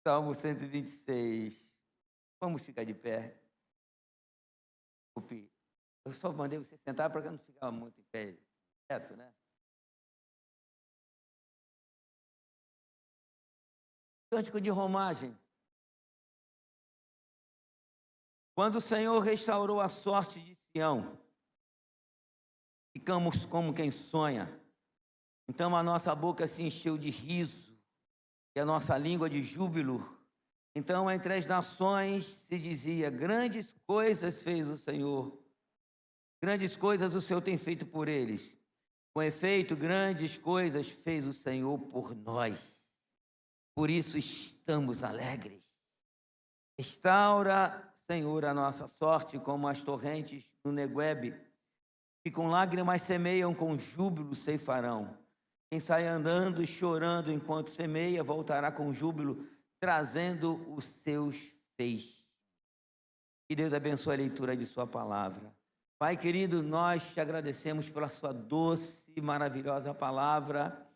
Salmo 126. Vamos ficar de pé. Desculpe, eu só mandei você sentar para que eu não ficava muito em pé, reto, né? Cântico de romagem. Quando o Senhor restaurou a sorte de Sião, ficamos como quem sonha. Então a nossa boca se encheu de riso e a nossa língua de júbilo. Então entre as nações se dizia: grandes coisas fez o Senhor, grandes coisas o Senhor tem feito por eles. Com efeito, grandes coisas fez o Senhor por nós. Por isso estamos alegres. Restaura, Senhor, a nossa sorte como as torrentes do Neguebe, que com lágrimas semeiam, com júbilo ceifarão. Quem sai andando e chorando enquanto semeia, voltará com júbilo, trazendo os seus feixes. Que Deus abençoe a leitura de sua palavra. Pai querido, nós te agradecemos pela sua doce e maravilhosa palavra,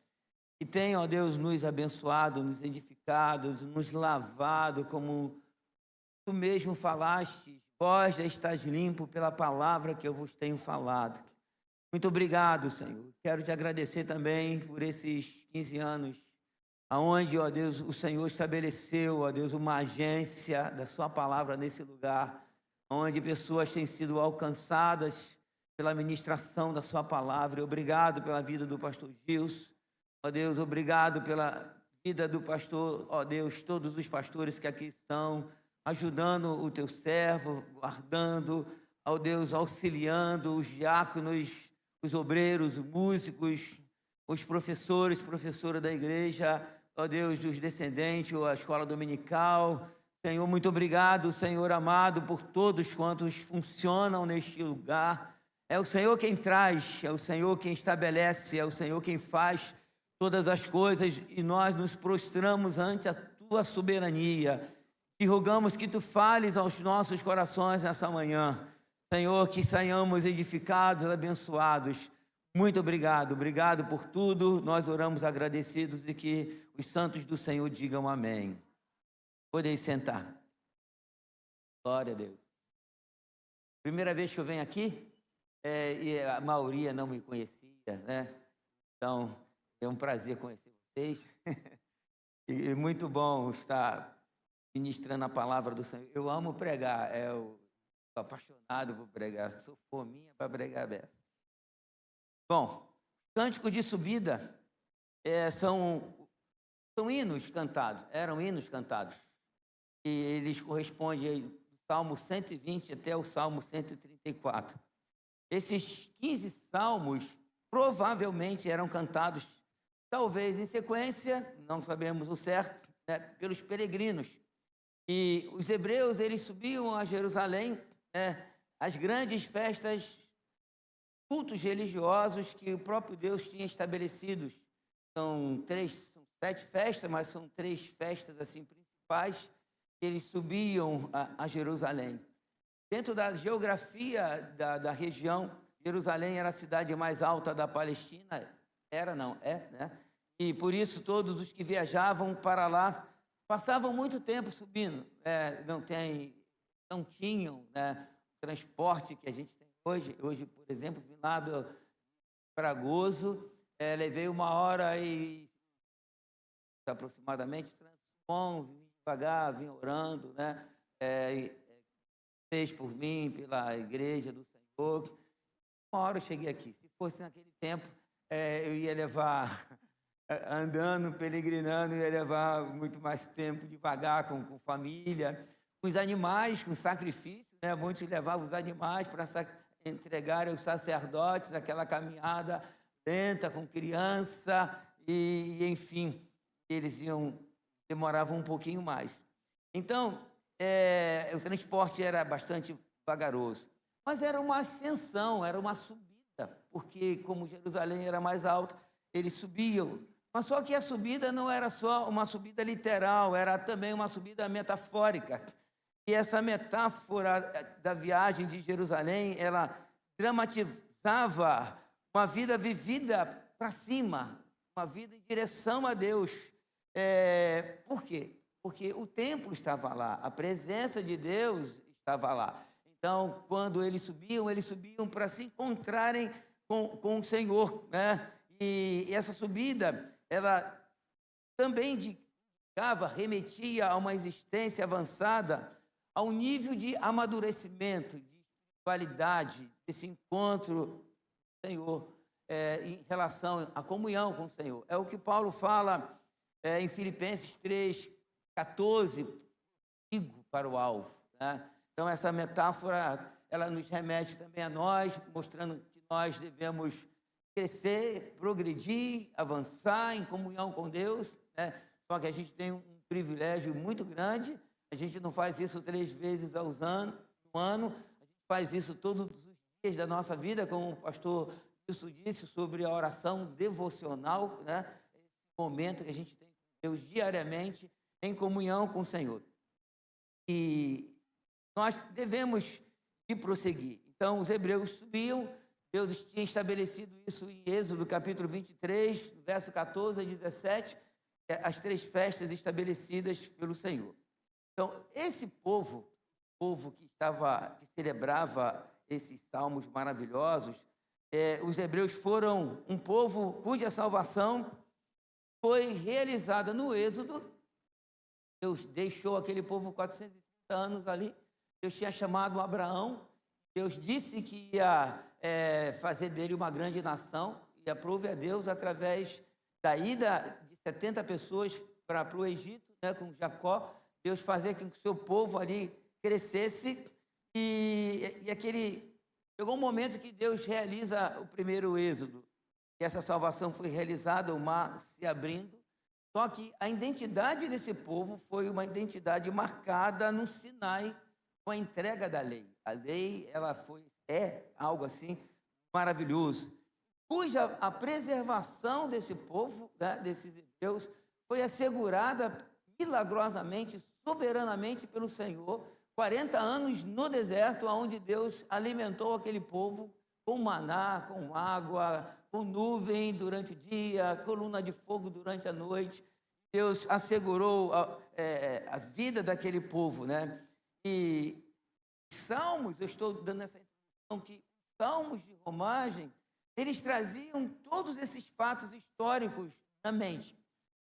que tem, ó Deus, nos abençoado, nos edificado, nos lavado, como tu mesmo falaste: vós já estás limpo pela palavra que eu vos tenho falado. Muito obrigado, Senhor. Quero te agradecer também por esses 15 anos, aonde, ó Deus, o Senhor estabeleceu, ó Deus, uma agência da sua palavra nesse lugar, onde pessoas têm sido alcançadas pela ministração da sua palavra. Obrigado pela vida do pastor Gilson, ó Deus, obrigado pela vida do pastor, ó Deus, todos os pastores que aqui estão, ajudando o teu servo, guardando, ó Deus, auxiliando os diáconos, os obreiros, os músicos, os professores, professora da igreja, ó Deus, os descendentes, a escola dominical. Senhor, muito obrigado, Senhor amado, por todos quantos funcionam neste lugar. É o Senhor quem traz, é o Senhor quem estabelece, é o Senhor quem faz todas as coisas, e nós nos prostramos ante a tua soberania. Te rogamos que tu fales aos nossos corações nessa manhã, Senhor, que saiamos edificados, abençoados. Muito obrigado, obrigado por tudo. Nós oramos agradecidos e que os santos do Senhor digam amém. Podeis sentar. Glória a Deus. Primeira vez que eu venho aqui, e a maioria não me conhecia, né? Então, é um prazer conhecer vocês. E muito bom estar ministrando a palavra do Senhor. Eu amo pregar, eu sou apaixonado por pregar, sou fominha para pregar a beça. Bom, cânticos de subida são hinos cantados, eram hinos cantados. E eles correspondem do Salmo 120 até o Salmo 134. Esses 15 salmos provavelmente eram cantados, talvez em sequência, não sabemos o certo, né, pelos peregrinos. E os hebreus, eles subiam a Jerusalém, as grandes festas, cultos religiosos que o próprio Deus tinha estabelecidos. São 7 festas, mas são 3 festas assim principais. Eles subiam a Jerusalém. Dentro da geografia da região, Jerusalém era a cidade mais alta da Palestina. Né? E por isso todos os que viajavam para lá passavam muito tempo subindo. Não tinham, né, o transporte que a gente tem hoje. Hoje, por exemplo, vim lá do Fragoso, levei 1h aproximadamente, vim devagar, vim orando, né? Fez por mim, pela igreja do Senhor. 1h eu cheguei aqui. Se fosse naquele tempo, eu ia levar, andando, peregrinando, ia levar muito mais tempo, devagar, com família, com os animais, com sacrifício, né? Muitos levavam os animais para entregar aos sacerdotes, aquela caminhada lenta, com criança, e enfim, eles demoravam um pouquinho mais. Então, o transporte era bastante vagaroso, mas era uma ascensão, era uma subida, porque como Jerusalém era mais alta, eles subiam. Mas só que a subida não era só uma subida literal, era também uma subida metafórica. E essa metáfora da viagem de Jerusalém, ela dramatizava uma vida vivida para cima, uma vida em direção a Deus. Por quê? Porque o templo estava lá, a presença de Deus estava lá. Então, quando eles subiam para se encontrarem com o Senhor, né? E essa subida, ela também indicava, remetia a uma existência avançada, ao nível de amadurecimento, de espiritualidade, desse encontro com o Senhor, em relação à comunhão com o Senhor. É o que Paulo fala em Filipenses 3:14, sigo para o alvo, né? Então, essa metáfora, ela nos remete também a nós, mostrando que nós devemos crescer, progredir, avançar em comunhão com Deus, né? Só que a gente tem um privilégio muito grande, a gente não faz isso 3 vezes no ano, a gente faz isso todos os dias da nossa vida, como o pastor Wilson disse, sobre a oração devocional, né? Esse momento que a gente tem com Deus diariamente, em comunhão com o Senhor. E nós devemos prosseguir. Então, os hebreus subiam, Deus tinha estabelecido isso em Êxodo, capítulo 23, verso 14 a 17, as 3 festas estabelecidas pelo Senhor. Então, esse povo que celebrava esses salmos maravilhosos, os hebreus foram um povo cuja salvação foi realizada no Êxodo. Deus deixou aquele povo 430 anos ali. Deus tinha chamado Abraão. Deus disse que ia fazer dele uma grande nação. E aprove a Deus através da ida de 70 pessoas para o Egito, né, com Jacó. Deus fazia com que o seu povo ali crescesse. E chegou um momento que Deus realiza o primeiro êxodo. E essa salvação foi realizada, o mar se abrindo. Só que a identidade desse povo foi uma identidade marcada no Sinai, com a entrega da lei. A lei, é algo assim maravilhoso, cuja a preservação desse povo, né, desses hebreus, foi assegurada milagrosamente, soberanamente pelo Senhor. 40 anos no deserto, onde Deus alimentou aquele povo com maná, com água, com nuvem durante o dia, coluna de fogo durante a noite. Deus assegurou a vida daquele povo, né? E Salmos, eu estou dando essa introdução, que Salmos de romagem, eles traziam todos esses fatos históricos na mente.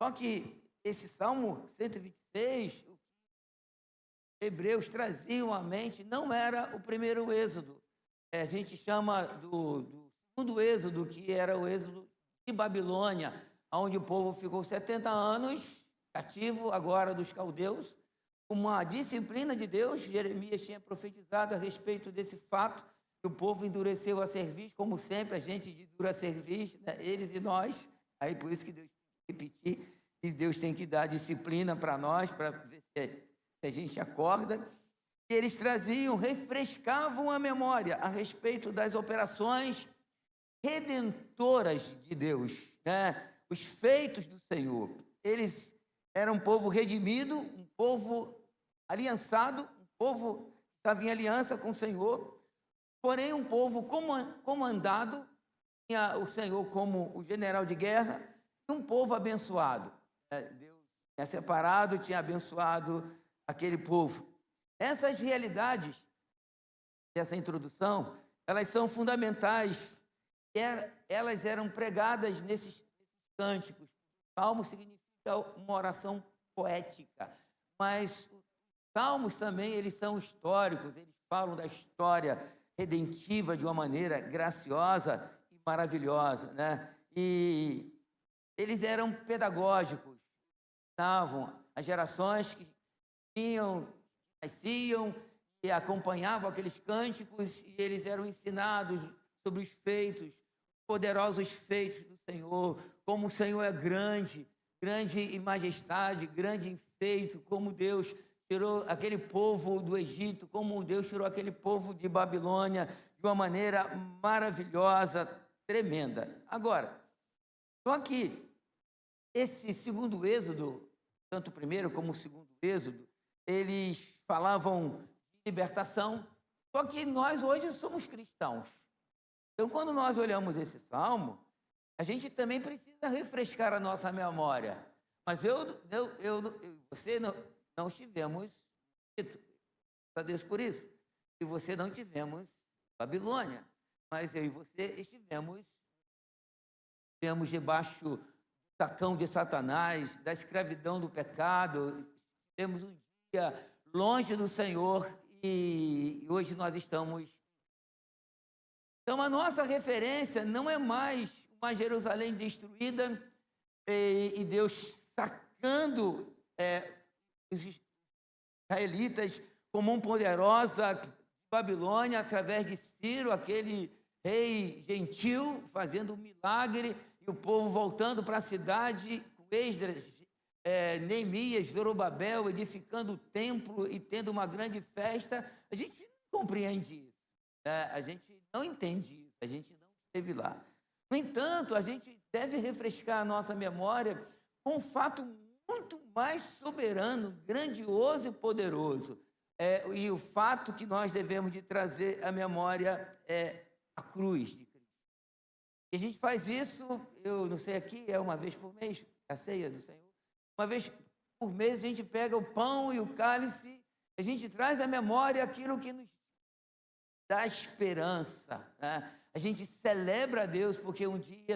Só que esse Salmo 126, o que os hebreus traziam à mente, não era o primeiro êxodo. A gente chama do segundo êxodo, que era o êxodo de Babilônia, onde o povo ficou 70 anos cativo agora dos caldeus. Uma disciplina de Deus. Jeremias tinha profetizado a respeito desse fato, que o povo endureceu a cerviz, como sempre a gente endura a cerviz, né? Eles e nós. Aí por isso que Deus tem que repetir, e Deus tem que dar disciplina para nós, para ver se a gente acorda. E eles refrescavam a memória a respeito das operações redentoras de Deus, né? Os feitos do Senhor. Eles eram um povo redimido, um povo aliançado, um povo que estava em aliança com o Senhor, porém um povo comandado, tinha o Senhor como o general de guerra, e um povo abençoado. Deus tinha separado, tinha abençoado aquele povo. Essas realidades dessa introdução, elas são fundamentais, elas eram pregadas nesses cânticos. Salmo significa uma oração poética, mas os salmos também, eles são históricos, eles falam da história redentiva de uma maneira graciosa e maravilhosa, né? E eles eram pedagógicos, estavam as gerações que nasciam e acompanhavam aqueles cânticos, e eles eram ensinados sobre os feitos, poderosos feitos do Senhor, como o Senhor é grande, grande em majestade, grande em feito, como Deus tirou aquele povo do Egito, como Deus tirou aquele povo de Babilônia de uma maneira maravilhosa, tremenda. Agora, só que esse segundo êxodo, tanto o primeiro como o segundo êxodo, eles falavam de libertação, só que nós hoje somos cristãos. Então, quando nós olhamos esse salmo, a gente também precisa refrescar a nossa memória. Mas você não estivemos, graças a Deus por isso, e você não tivemos Babilônia, mas eu e você estivemos debaixo do tacão de Satanás, da escravidão do pecado, temos um dia longe do Senhor e hoje nós estamos. Então a nossa referência não é mais uma Jerusalém destruída e Deus sacando os israelitas como uma poderosa Babilônia através de Ciro, aquele rei gentil, fazendo um milagre, e o povo voltando para a cidade, com Esdras, Neemias, Zorobabel, edificando o templo e tendo uma grande festa. A gente não compreende isso, a gente não entende isso, a gente não esteve lá. No entanto, a gente deve refrescar a nossa memória com um fato muito mais soberano, grandioso e poderoso. E o fato que nós devemos de trazer à memória é a cruz de Cristo. E a gente faz isso, eu não sei aqui, é uma vez por mês, a ceia do Senhor. Uma vez por mês a gente pega o pão e o cálice, a gente traz à memória aquilo que nos dá esperança, né? A gente celebra a Deus porque um dia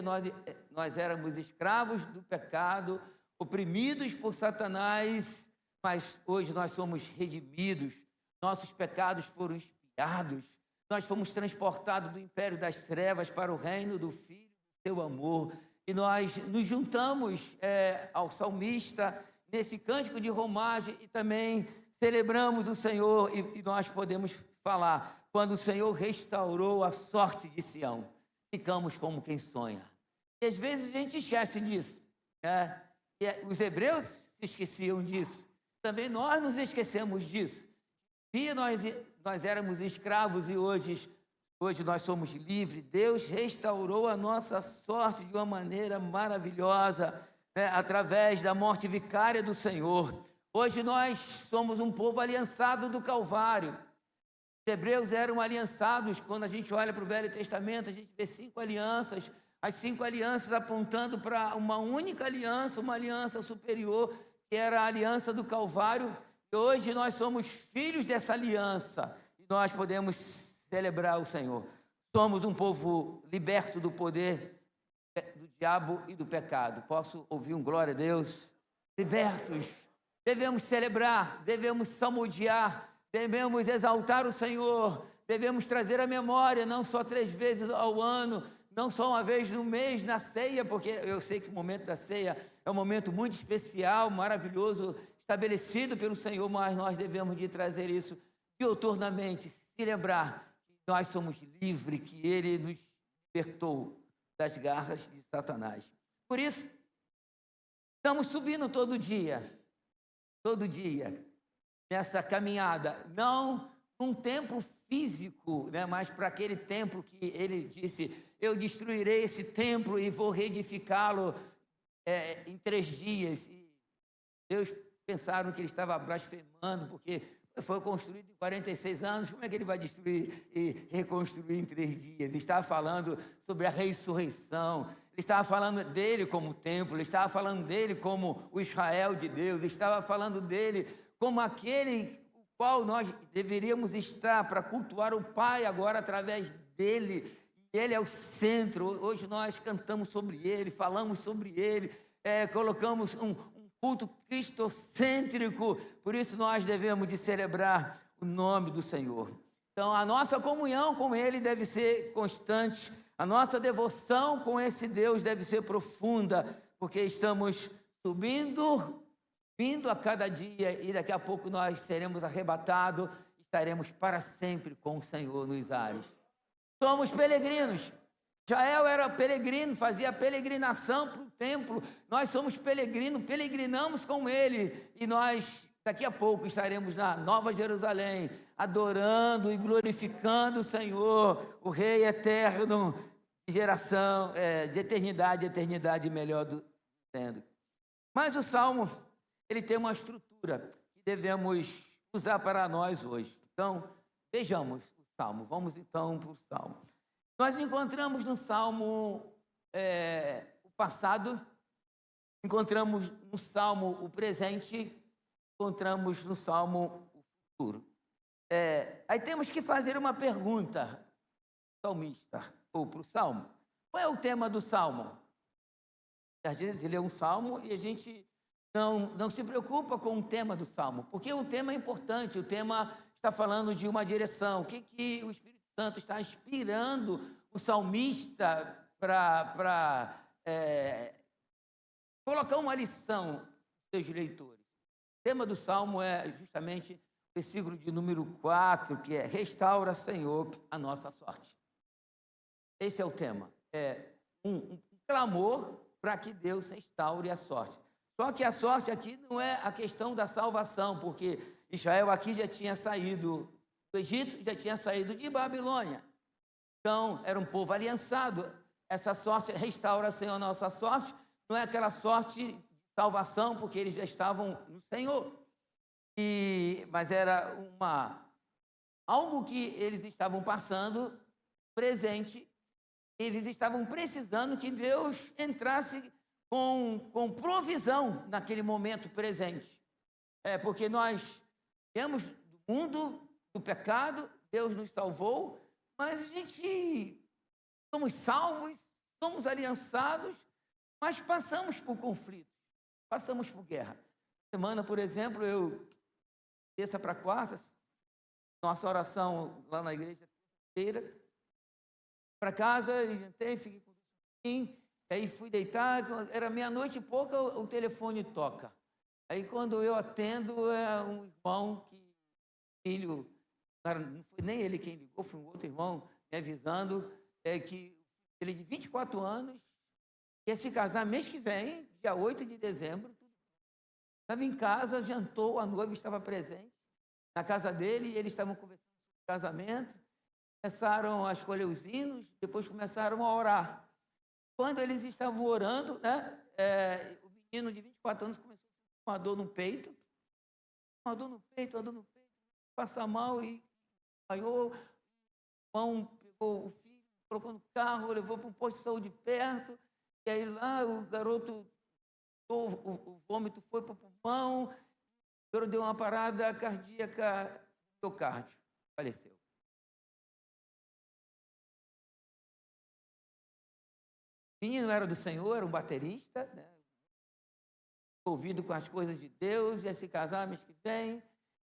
nós éramos escravos do pecado, oprimidos por Satanás, mas hoje nós somos redimidos, nossos pecados foram expiados, nós fomos transportados do império das trevas para o reino do Filho do seu amor, e nós nos juntamos ao salmista nesse cântico de romagem e também celebramos o Senhor e nós podemos falar, quando o Senhor restaurou a sorte de Sião, ficamos como quem sonha. E às vezes a gente esquece disso, né? Os hebreus se esqueciam disso, também nós nos esquecemos disso. Se nós éramos escravos e hoje nós somos livres, Deus restaurou a nossa sorte de uma maneira maravilhosa, né? Através da morte vicária do Senhor. Hoje nós somos um povo aliançado do Calvário. Os hebreus eram aliançados. Quando a gente olha para o Velho Testamento, a gente vê 5 alianças, as 5 alianças apontando para uma única aliança, uma aliança superior, que era a aliança do Calvário. E hoje nós somos filhos dessa aliança e nós podemos celebrar o Senhor. Somos um povo liberto do poder do diabo e do pecado. Posso ouvir um glória a Deus? Libertos. Devemos celebrar, devemos salmodiar, devemos exaltar o Senhor, devemos trazer à memória, não só 3 vezes ao ano, não só uma vez no mês, na ceia, porque eu sei que o momento da ceia é um momento muito especial, maravilhoso, estabelecido pelo Senhor, mas nós devemos de trazer isso diuturnamente, se lembrar que nós somos livres, que Ele nos libertou das garras de Satanás. Por isso, estamos subindo todo dia, nessa caminhada, não um templo físico, né, mas para aquele templo que ele disse, eu destruirei esse templo e vou reedificá-lo em 3 dias. E Deus pensaram que ele estava blasfemando, porque foi construído em 46 anos, como é que ele vai destruir e reconstruir em 3 dias? Ele estava falando sobre a ressurreição, ele estava falando dele como templo, ele estava falando dele como o Israel de Deus, ele estava falando dele como aquele o qual nós deveríamos estar para cultuar o Pai agora através dele. E ele é o centro. Hoje nós cantamos sobre ele, falamos sobre ele, colocamos um culto cristocêntrico, por isso nós devemos de celebrar o nome do Senhor. Então a nossa comunhão com Ele deve ser constante, a nossa devoção com esse Deus deve ser profunda, porque estamos vindo a cada dia e daqui a pouco nós seremos arrebatados, estaremos para sempre com o Senhor nos ares. Somos peregrinos. Israel era peregrino, fazia peregrinação para o templo. Nós somos peregrinos, peregrinamos com ele. E nós, daqui a pouco, estaremos na Nova Jerusalém, adorando e glorificando o Senhor, o Rei eterno, de geração, de eternidade melhor sendo. Mas o Salmo, ele tem uma estrutura que devemos usar para nós hoje. Então, vejamos o Salmo. Vamos então para o Salmo. Nós encontramos no Salmo o passado, encontramos no Salmo o presente, encontramos no Salmo o futuro. Aí temos que fazer uma pergunta, salmista, ou para o Salmo. Qual é o tema do Salmo? Às vezes ele é um Salmo e a gente não se preocupa com o tema do Salmo, porque o tema é importante, o tema está falando de uma direção. O que o Espírito Santo está inspirando o salmista para colocar uma lição para seus leitores? O tema do Salmo é justamente o versículo de número 4, que é: restaura, Senhor, a nossa sorte. Esse é o tema. É um clamor para que Deus restaure a sorte. Só que a sorte aqui não é a questão da salvação, porque Israel aqui já tinha saído do Egito, já tinha saído de Babilônia. Então, era um povo aliançado. Essa sorte, restaura, Senhor, a nossa sorte, não é aquela sorte de salvação, porque eles já estavam no Senhor. Mas era algo que eles estavam passando presente. Eles estavam precisando que Deus entrasse com provisão naquele momento presente. Porque nós viemos do mundo, do pecado, Deus nos salvou, mas a gente somos salvos, somos aliançados, mas passamos por conflitos, passamos por guerra. Semana, por exemplo, terça para quarta, nossa oração lá na igreja, terça-feira, para casa, e jantei, fiquei com aí fui deitar, era meia-noite e pouca, o telefone toca. Aí quando eu atendo, é um irmão filho, cara, não foi nem ele quem ligou, foi um outro irmão me avisando que ele de 24 anos ia se casar mês que vem, dia 8 de dezembro. Estava em casa, jantou, a noiva estava presente na casa dele, e eles estavam conversando sobre casamento, começaram a escolher os hinos, depois começaram a orar. Quando eles estavam orando, o menino de 24 anos começou a sentir uma dor no peito, passa mal e caiu. O irmão pegou o filho, colocou no carro, levou para um posto de saúde perto, e aí lá o garoto, o vômito foi para o pulmão, o garoto deu uma parada cardíaca, miocárdio, faleceu. O menino era do Senhor, era um baterista, envolvido com as coisas de Deus, ia se casar mês que vem,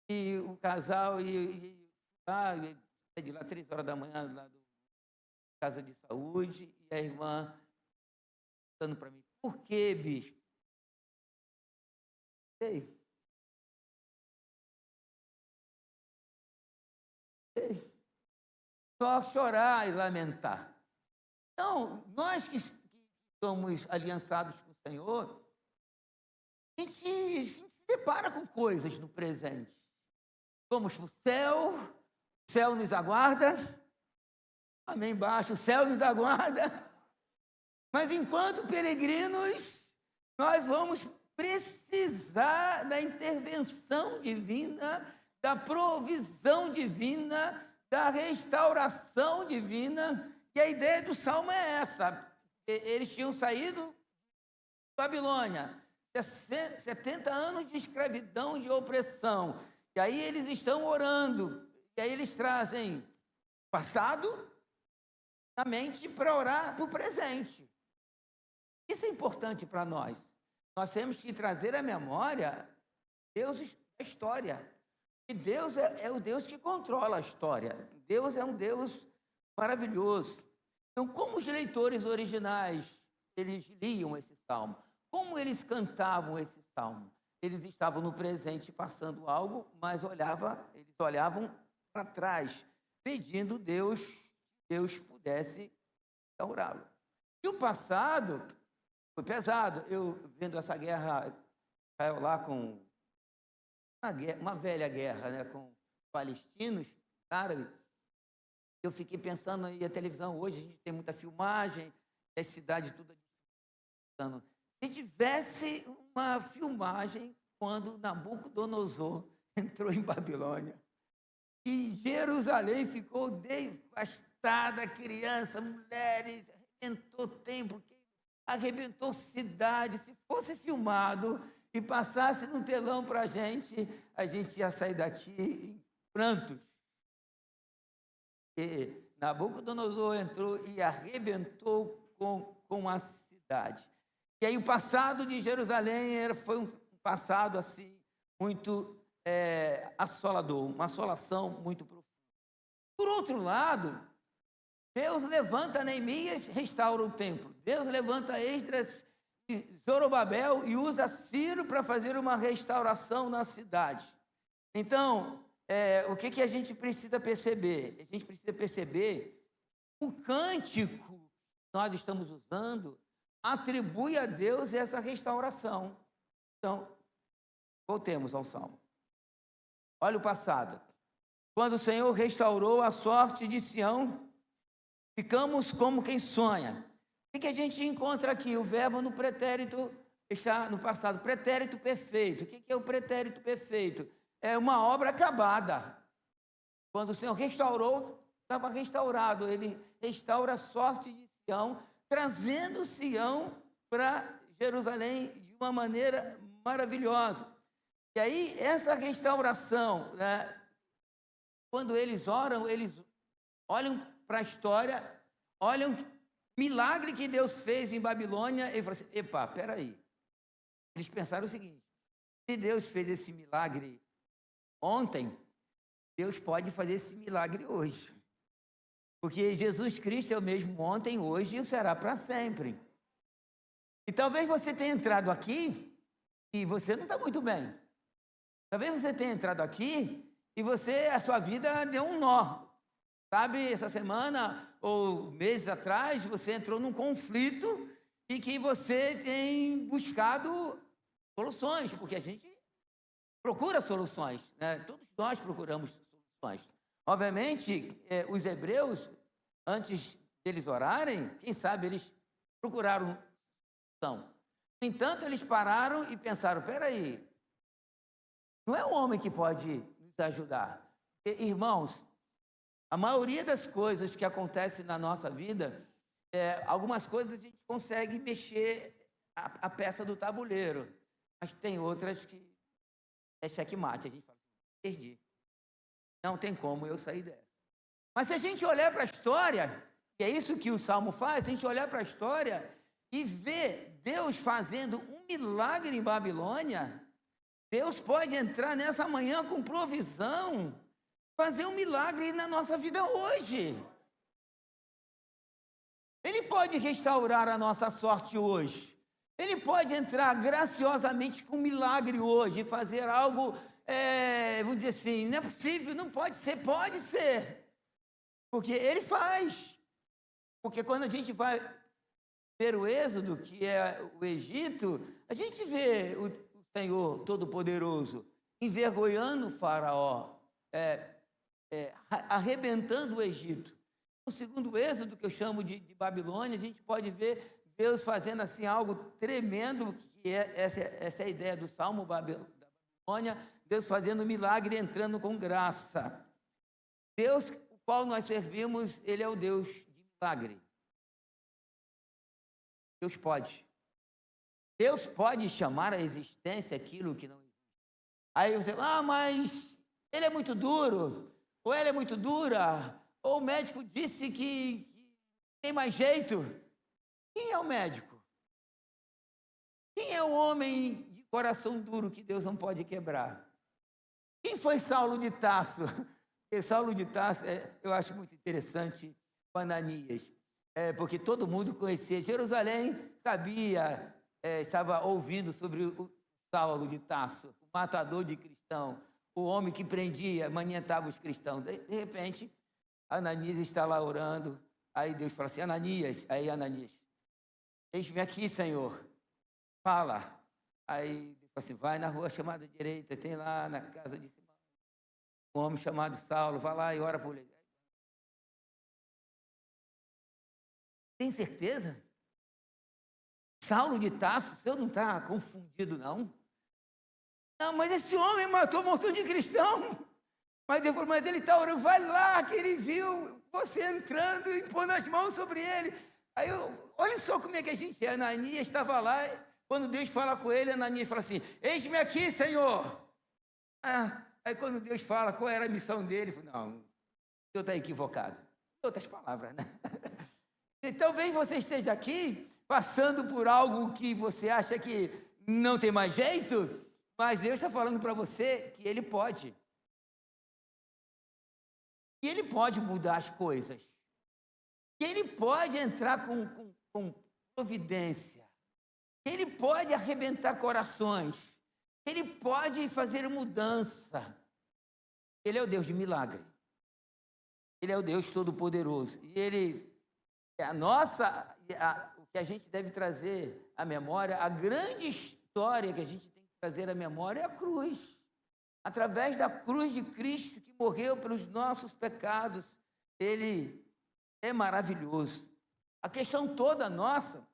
e o casal ia de lá 3 horas da manhã, lá da casa de saúde, e a irmã falando para mim: por que, bispo? Sei. Só chorar e lamentar. Então, nós que somos aliançados com o Senhor, a gente se depara com coisas no presente. Vamos para o céu nos aguarda, amém embaixo, o céu nos aguarda, mas enquanto peregrinos, nós vamos precisar da intervenção divina, da provisão divina, da restauração divina. E a ideia do Salmo é essa: eles tinham saído da Babilônia, 70 anos de escravidão, de opressão, e aí eles estão orando, e aí eles trazem passado na mente para orar para o presente. Isso é importante para nós. Nós temos que trazer à memória Deus da história. E Deus é o Deus que controla a história. Deus é um Deus maravilhoso. Então, como os leitores originais, eles liam esse salmo? Como eles cantavam esse salmo? Eles estavam no presente passando algo, mas eles olhavam para trás, pedindo Deus pudesse restaurá-lo. E o passado foi pesado. Eu vendo essa guerra, Israel lá com uma velha guerra, com palestinos, árabes, eu fiquei pensando aí, a televisão hoje, a gente tem muita filmagem, a cidade toda. Se tivesse uma filmagem quando Nabucodonosor entrou em Babilônia, e Jerusalém ficou devastada, criança, mulheres, arrebentou o templo, arrebentou cidade. Se fosse filmado e passasse no telão para a gente ia sair daqui em prantos. E Nabucodonosor entrou e arrebentou com a cidade. E aí o passado de Jerusalém foi um passado assim muito assolador, uma assolação muito profunda. Por outro lado, Deus levanta Neemias, restaura o templo. Deus levanta Esdras e Zorobabel e usa Ciro para fazer uma restauração na cidade. Então, o que a gente precisa perceber? A gente precisa perceber o cântico que nós estamos usando atribui a Deus essa restauração. Então, voltemos ao Salmo. Olha o passado. Quando o Senhor restaurou a sorte de Sião, ficamos como quem sonha. O que a gente encontra aqui? O verbo no pretérito está no passado. Pretérito perfeito. O que é o pretérito perfeito? É uma obra acabada. Quando o Senhor restaurou, estava restaurado. Ele restaura a sorte de Sião, trazendo Sião para Jerusalém de uma maneira maravilhosa. E aí, essa restauração, né, quando eles oram, eles olham para a história, olham o milagre que Deus fez em Babilônia e falam assim, epa, peraí. Eles pensaram o seguinte, se Deus fez esse milagre ontem, Deus pode fazer esse milagre hoje. Porque Jesus Cristo é o mesmo ontem, hoje e o será para sempre. E talvez você tenha entrado aqui e você não está muito bem. Talvez você tenha entrado aqui e a sua vida deu um nó. Sabe, essa semana ou meses atrás, você entrou num conflito e que você tem buscado soluções, porque a gente procura soluções, né? Todos nós procuramos soluções. Obviamente, os hebreus, antes deles orarem, quem sabe eles procuraram solução. No entanto, eles pararam e pensaram, peraí, não é o homem que pode nos ajudar. Porque, irmãos, a maioria das coisas que acontecem na nossa vida, algumas coisas a gente consegue mexer a peça do tabuleiro, mas tem outras que é checkmate, a gente fala, perdi. Não tem como eu sair dessa. Mas se a gente olhar para a história, e é isso que o Salmo faz, a gente olhar para a história e ver Deus fazendo um milagre em Babilônia, Deus pode entrar nessa manhã com provisão, fazer um milagre na nossa vida hoje. Ele pode restaurar a nossa sorte hoje. Ele pode entrar graciosamente com um milagre hoje e fazer algo, vamos dizer assim, não é possível, não pode ser. Porque ele faz. Porque quando a gente vai ver o Êxodo, que é o Egito, a gente vê o Senhor Todo-Poderoso envergonhando o faraó, arrebentando o Egito. No segundo Êxodo, que eu chamo de Babilônia, a gente pode ver Deus fazendo assim algo tremendo, que essa é a ideia do Salmo da Babilônia, Deus fazendo milagre, entrando com graça. Deus, o qual nós servimos, ele é o Deus de milagre. Deus pode chamar à existência aquilo que não existe. Aí você fala, mas ele é muito duro, ou ela é muito dura, ou o médico disse que tem mais jeito. Quem é o médico? Quem é o homem de coração duro que Deus não pode quebrar? Quem foi Saulo de Tarso? Porque Saulo de Tarso, eu acho muito interessante, o Ananias, porque todo mundo conhecia Jerusalém, sabia, estava ouvindo sobre o Saulo de Tarso, o matador de cristãos, o homem que prendia, maniatava os cristãos. De repente, Ananias está lá orando, aí Deus fala assim, Ananias, eis-me aqui, Senhor, fala. Aí Deus fala assim, vai na rua chamada direita, tem lá na casa de Simão um homem chamado Saulo, vai lá e ora por ele. Tem certeza? Saulo de Tarso, o senhor não está confundido, não? Não, mas esse homem matou um montão de cristão. Mas Deus falou, mas ele está orando, vai lá, que ele viu você entrando e pondo as mãos sobre ele. Aí, olha só como é que a gente é. Ananias estava lá, quando Deus fala com ele, Ananias fala assim, eis-me aqui, Senhor. Aí quando Deus fala qual era a missão dele, ele falou, não, o senhor está equivocado. Em outras palavras, né? E talvez você esteja aqui, passando por algo que você acha que não tem mais jeito, mas Deus está falando para você que Ele pode. Que Ele pode mudar as coisas. Que Ele pode entrar com providência. Que Ele pode arrebentar corações. Que Ele pode fazer mudança. Ele é o Deus de milagre. Ele é o Deus Todo-Poderoso. E Ele é o que a gente deve trazer à memória, a grande história que a gente tem que trazer à memória é a cruz. Através da cruz de Cristo, que morreu pelos nossos pecados, Ele é maravilhoso. A questão toda nossa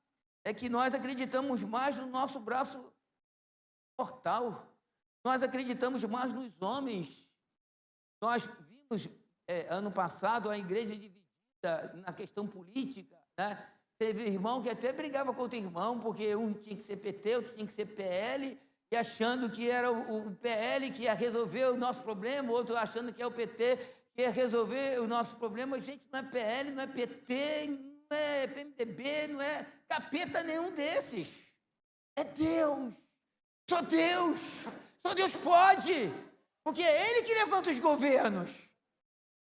é que nós acreditamos mais no nosso braço mortal. Nós acreditamos mais nos homens. Nós vimos, ano passado, a igreja dividida na questão política, né? Teve irmão que até brigava contra o irmão, porque um tinha que ser PT, outro tinha que ser PL, e achando que era o PL que ia resolver o nosso problema, o outro achando que é o PT que ia resolver o nosso problema. Gente, não é PL, não é PT, não é PMDB, não é capeta nenhum desses. É Deus. Só Deus. Só Deus pode. Porque é Ele que levanta os governos.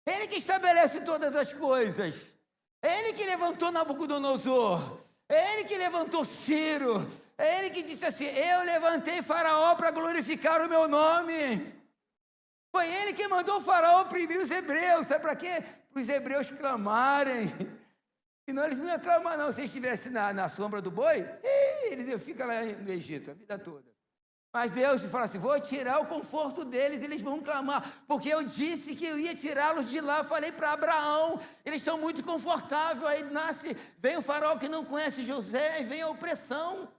É Ele que estabelece todas as coisas. É Ele que levantou Nabucodonosor. É Ele que levantou Ciro. É Ele que disse assim, eu levantei Faraó para glorificar o meu nome. Foi Ele que mandou o Faraó oprimir os hebreus. Sabe para quê? Para os hebreus clamarem. Senão eles não iam clamar, não. Se eles estivessem na sombra do boi, eles ficam lá no Egito a vida toda. Mas Deus fala assim, vou tirar o conforto deles, eles vão clamar, porque eu disse que eu ia tirá-los de lá, falei para Abraão, eles estão muito confortáveis, aí vem o faraó que não conhece José, e vem a opressão.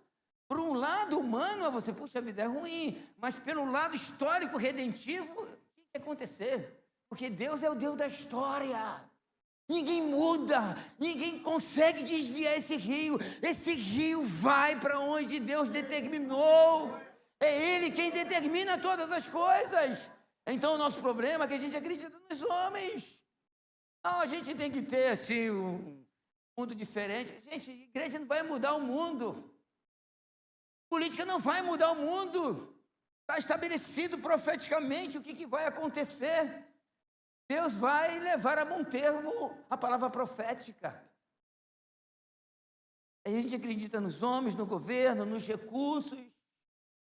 Por um lado humano, você, puxa, a vida é ruim, mas pelo lado histórico, redentivo, o que vai acontecer? Porque Deus é o Deus da história. Ninguém muda, ninguém consegue desviar esse rio vai para onde Deus determinou. É Ele quem determina todas as coisas. Então, o nosso problema é que a gente acredita nos homens. Não, a gente tem que ter, assim, um mundo diferente. Gente, a igreja não vai mudar o mundo. Política não vai mudar o mundo. Está estabelecido profeticamente o que vai acontecer. Deus vai levar a bom termo a palavra profética. A gente acredita nos homens, no governo, nos recursos,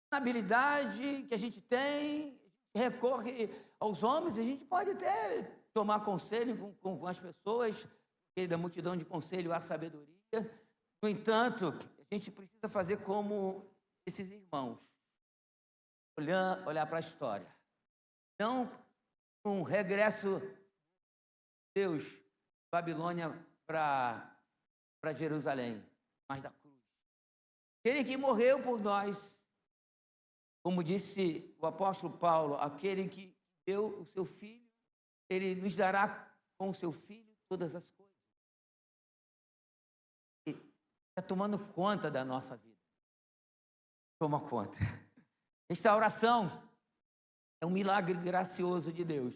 na habilidade que a gente tem, recorre aos homens, a gente pode até tomar conselho com as pessoas, porque da multidão de conselho há sabedoria. No entanto, a gente precisa fazer como esses irmãos, olhar para a história. Não um regresso de Deus, Babilônia para Jerusalém, mas da cruz. Aquele que morreu por nós, como disse o apóstolo Paulo, aquele que deu o seu filho, ele nos dará com o seu filho todas as coisas. Está tomando conta da nossa vida. Toma conta. Restauração é um milagre gracioso de Deus.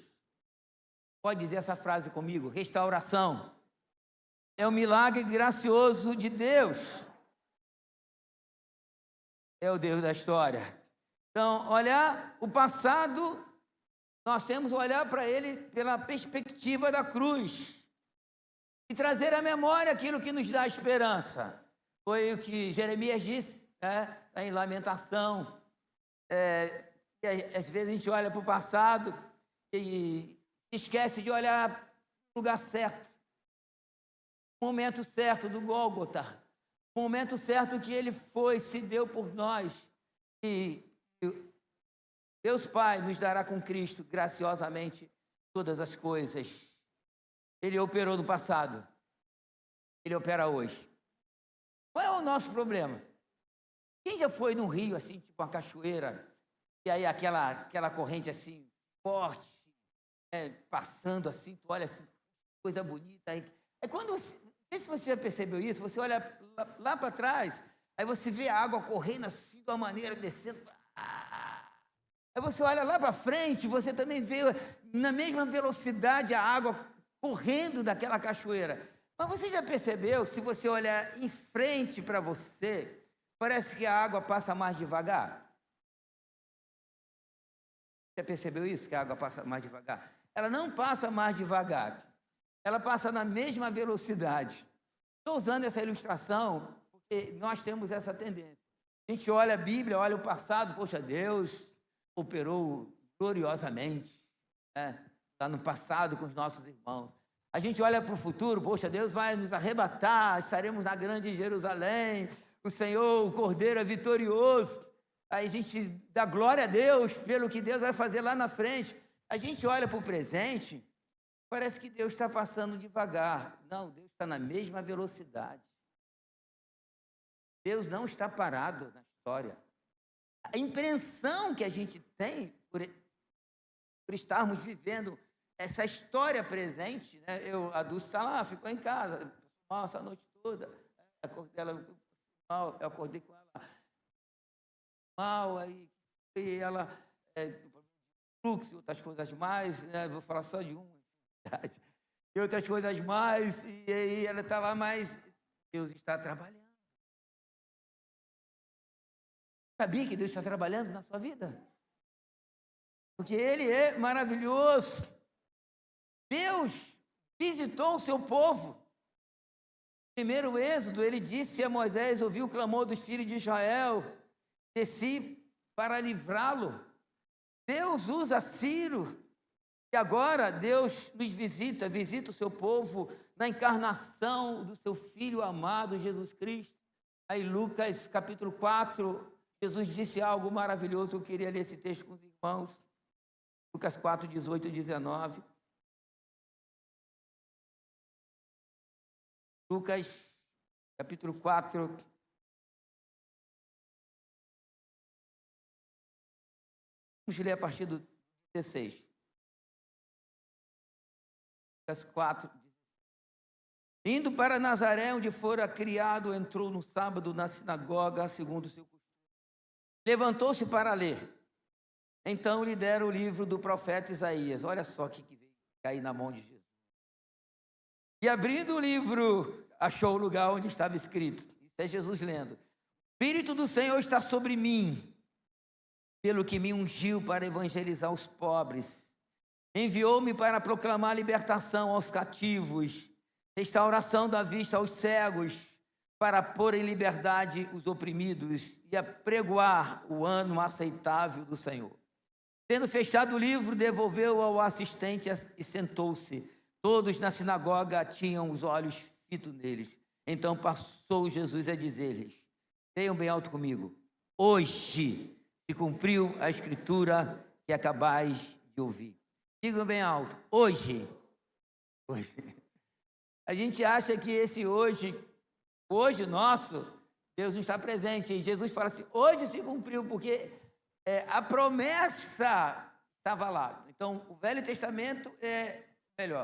Pode dizer essa frase comigo? Restauração é um milagre gracioso de Deus. É o Deus da história. Então, olhar o passado, nós temos que olhar para ele pela perspectiva da cruz e trazer à memória aquilo que nos dá esperança. Foi o que Jeremias disse, em Lamentação. Que às vezes a gente olha para o passado e esquece de olhar para o lugar certo, o momento certo do Gólgota, o momento certo que ele se deu por nós. E Deus Pai nos dará com Cristo graciosamente todas as coisas. Ele operou no passado, ele opera hoje. Qual é o nosso problema? Quem já foi num rio assim, tipo uma cachoeira, e aí aquela corrente assim, forte, passando assim, tu olha assim, coisa bonita. Aí quando você sei se você já percebeu isso, você olha lá para trás, aí você vê a água correndo assim, de uma maneira, descendo. Aí você olha lá para frente, você também vê na mesma velocidade a água correndo daquela cachoeira. Mas você já percebeu, se você olhar em frente para você, parece que a água passa mais devagar? Já percebeu isso, que a água passa mais devagar? Ela não passa mais devagar, ela passa na mesma velocidade. Estou usando essa ilustração porque nós temos essa tendência. A gente olha a Bíblia, olha o passado, poxa, Deus operou gloriosamente, né? Lá no passado com os nossos irmãos. A gente olha para o futuro, poxa, Deus vai nos arrebatar, estaremos na grande Jerusalém, o Senhor, o Cordeiro é vitorioso. Aí a gente dá glória a Deus pelo que Deus vai fazer lá na frente. A gente olha para o presente, parece que Deus está passando devagar. Não, Deus está na mesma velocidade. Deus não está parado na história. A impressão que a gente tem por estarmos vivendo essa história presente, né? A Dulce está lá, ficou em casa, mal essa noite toda. Eu acordei com ela mal, aí ela fluxo e outras coisas mais, né? Vou falar só de uma, e outras coisas mais, e aí ela está lá, mas Deus está trabalhando. Sabia que Deus está trabalhando na sua vida? Porque Ele é maravilhoso. Deus visitou o seu povo. Primeiro Êxodo, Ele disse a Moisés, ouviu o clamor dos filhos de Israel, desci para livrá-lo. Deus usa Ciro, e agora Deus nos visita o seu povo na encarnação do seu Filho amado, Jesus Cristo. Aí Lucas capítulo 4, Jesus disse algo maravilhoso, eu queria ler esse texto com os irmãos. Lucas 4, 18 e 19. Lucas capítulo 4, vamos ler a partir do 16. Lucas 4, indo para Nazaré, onde fora criado, entrou no sábado na sinagoga, segundo o seu costume. Levantou-se para ler. Então lhe deram o livro do profeta Isaías. Olha só o que veio cair na mão de Jesus. E abrindo o livro, achou o lugar onde estava escrito. Isso é Jesus lendo. O Espírito do Senhor está sobre mim, pelo que me ungiu para evangelizar os pobres. Enviou-me para proclamar libertação aos cativos, restauração da vista aos cegos, para pôr em liberdade os oprimidos e apregoar o ano aceitável do Senhor. Tendo fechado o livro, devolveu ao assistente e sentou-se. Todos na sinagoga tinham os olhos fitos neles. Então passou Jesus a dizer-lhes, leiam bem alto comigo, hoje se cumpriu a escritura que acabais de ouvir. Digam bem alto, hoje. A gente acha que esse hoje nosso, Deus não está presente. E Jesus fala assim, hoje se cumpriu, porque a promessa estava lá. Então, o Velho Testamento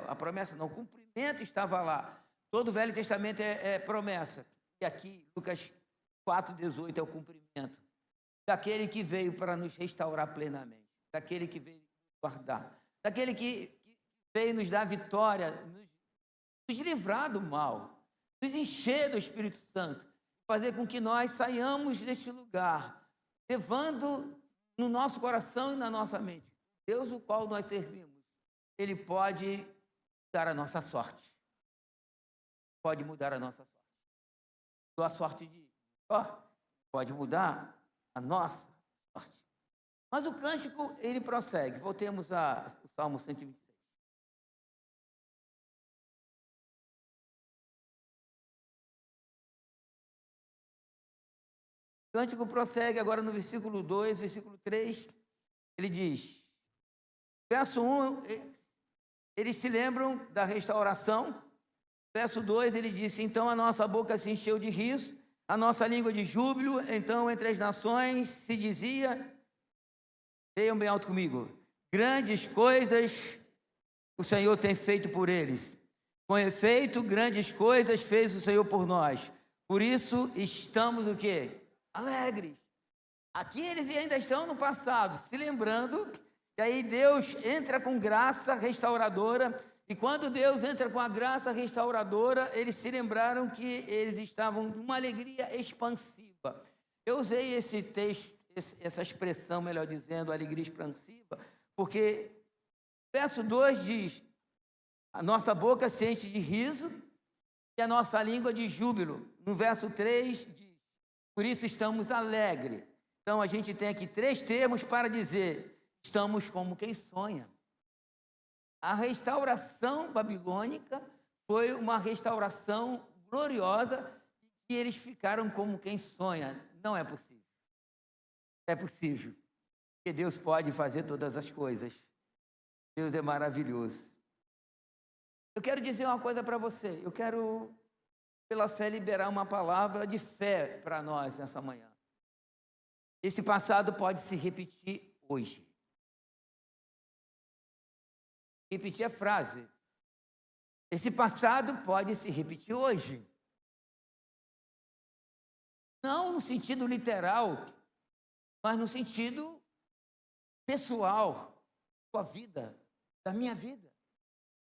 a promessa não, o cumprimento estava lá. Todo o Velho Testamento é promessa. E aqui, Lucas 4,18 é o cumprimento. Daquele que veio para nos restaurar plenamente. Daquele que veio nos guardar. Daquele que veio nos dar vitória, nos livrar do mal, nos encher do Espírito Santo, fazer com que nós saiamos deste lugar, levando no nosso coração e na nossa mente Deus, o qual nós servimos. Ele pode mudar a nossa sorte. Pode mudar a nossa sorte. A sorte de pode mudar a nossa sorte. Mas o cântico, ele prossegue. Voltemos ao Salmo 126. O cântico prossegue agora no versículo 2, versículo 3. Ele diz, verso 1, eles se lembram da restauração. Verso 2, ele disse, então a nossa boca se encheu de riso, a nossa língua de júbilo, então entre as nações se dizia, leiam bem alto comigo, grandes coisas o Senhor tem feito por eles. Com efeito, grandes coisas fez o Senhor por nós. Por isso estamos o quê? Alegres. Aqui eles ainda estão no passado, se lembrando que aí Deus entra com graça restauradora. E quando Deus entra com a graça restauradora, eles se lembraram que eles estavam numa alegria expansiva. Eu usei esse texto, essa expressão, melhor dizendo, alegria expansiva, porque verso 2 diz: a nossa boca se enche de riso e a nossa língua de júbilo. No verso 3 diz: por isso estamos alegres. Então a gente tem aqui 3 termos para dizer: estamos como quem sonha. A restauração babilônica foi uma restauração gloriosa e eles ficaram como quem sonha. Não é possível. É possível. Porque Deus pode fazer todas as coisas. Deus é maravilhoso. Eu quero dizer uma coisa para você. Eu quero, pela fé, liberar uma palavra de fé para nós nessa manhã. Esse passado pode se repetir hoje. Repetir a frase. Esse passado pode se repetir hoje. Não no sentido literal, mas no sentido pessoal, da sua vida, da minha vida.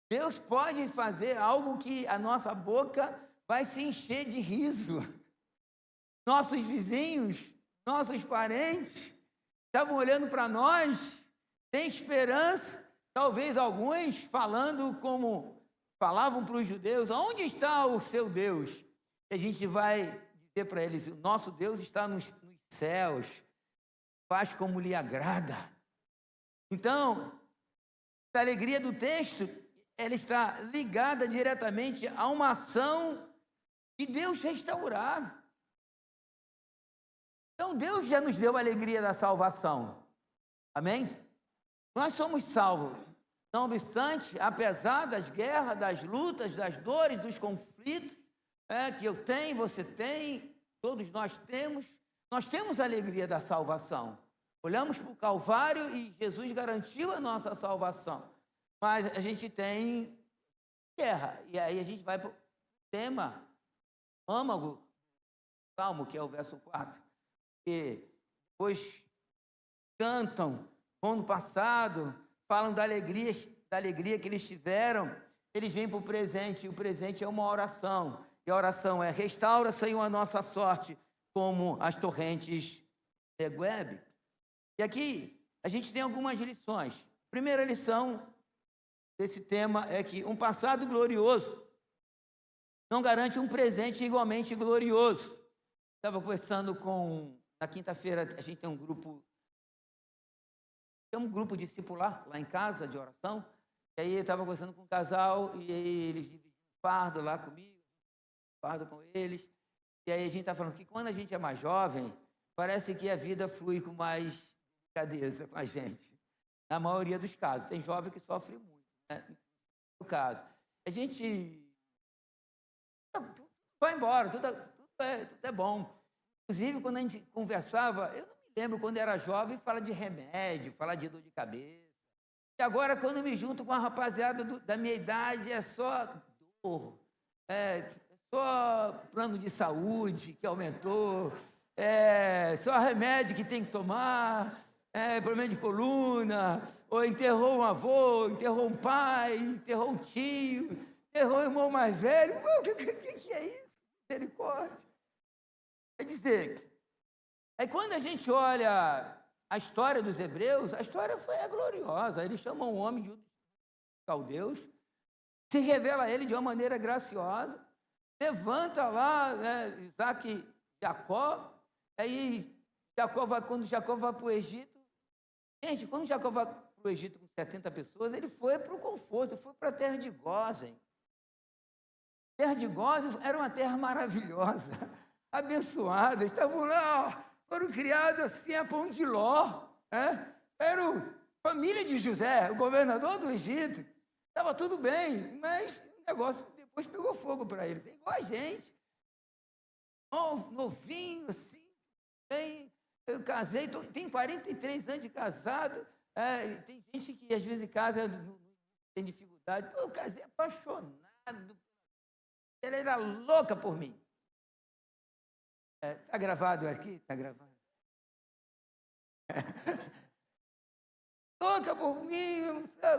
Deus pode fazer algo que a nossa boca vai se encher de riso. Nossos vizinhos, nossos parentes estavam olhando para nós, tem esperança. Talvez alguns falando como falavam para os judeus: onde está o seu Deus? E a gente vai dizer para eles: o nosso Deus está nos céus, faz como lhe agrada. Então, a alegria do texto, ela está ligada diretamente a uma ação de Deus restaurar. Então, Deus já nos deu a alegria da salvação. Amém? Nós somos salvos. Não obstante, apesar das guerras, das lutas, das dores, dos conflitos, que eu tenho, você tem, todos nós temos a alegria da salvação. Olhamos para o Calvário e Jesus garantiu a nossa salvação. Mas a gente tem guerra. E aí a gente vai para o tema, âmago, Salmo, que é o verso 4. E depois cantam, vão no passado, falam da alegria que eles tiveram. Eles vêm para o presente, e o presente é uma oração. E a oração é: restaura, Senhor, a nossa sorte, como as torrentes de Neguebe. E aqui a gente tem algumas lições. A primeira lição desse tema é que um passado glorioso não garante um presente igualmente glorioso. Estava conversando na quinta-feira, a gente tem um grupo discipular lá em casa, de oração. E aí eu estava conversando com um casal, e aí eles dividiram fardo lá comigo, fardo com eles. E aí a gente está falando que quando a gente é mais jovem, parece que a vida flui com mais delicadeza com a gente. Na maioria dos casos. Tem jovem que sofre muito, né? No caso. A gente vai embora, tudo é bom. Inclusive, quando a gente conversava, eu não me lembro quando era jovem, fala de remédio, fala de dor de cabeça. E agora, quando eu me junto com a rapaziada da minha idade, é só dor, é só plano de saúde que aumentou, é só remédio que tem que tomar, problema de coluna, ou enterrou um avô, enterrou um pai, enterrou um tio, enterrou um irmão mais velho. O que é isso? Misericórdia. Quer dizer, aí quando a gente olha a história dos hebreus, a história é gloriosa. Eles chamam o homem de caldeus, se revela a ele de uma maneira graciosa, levanta lá, né, Isaac e Jacó. Aí quando Jacó vai para o Egito, gente, quando Jacó vai para o Egito com 70 pessoas, ele foi para o conforto, foi para a terra de Gósen. A terra de Gósen era uma terra maravilhosa, abençoada. Estavam lá, foram criados assim a pão de ló. Era a família de José, o governador do Egito. Estava tudo bem, mas o negócio depois pegou fogo para eles. É igual a gente. Novinho, assim, bem. Eu casei, tem 43 anos de casado. Tem gente que às vezes casa, tem dificuldade. Eu casei apaixonado, Ela era louca por mim. Está gravado aqui? Está gravado. Louca por mim,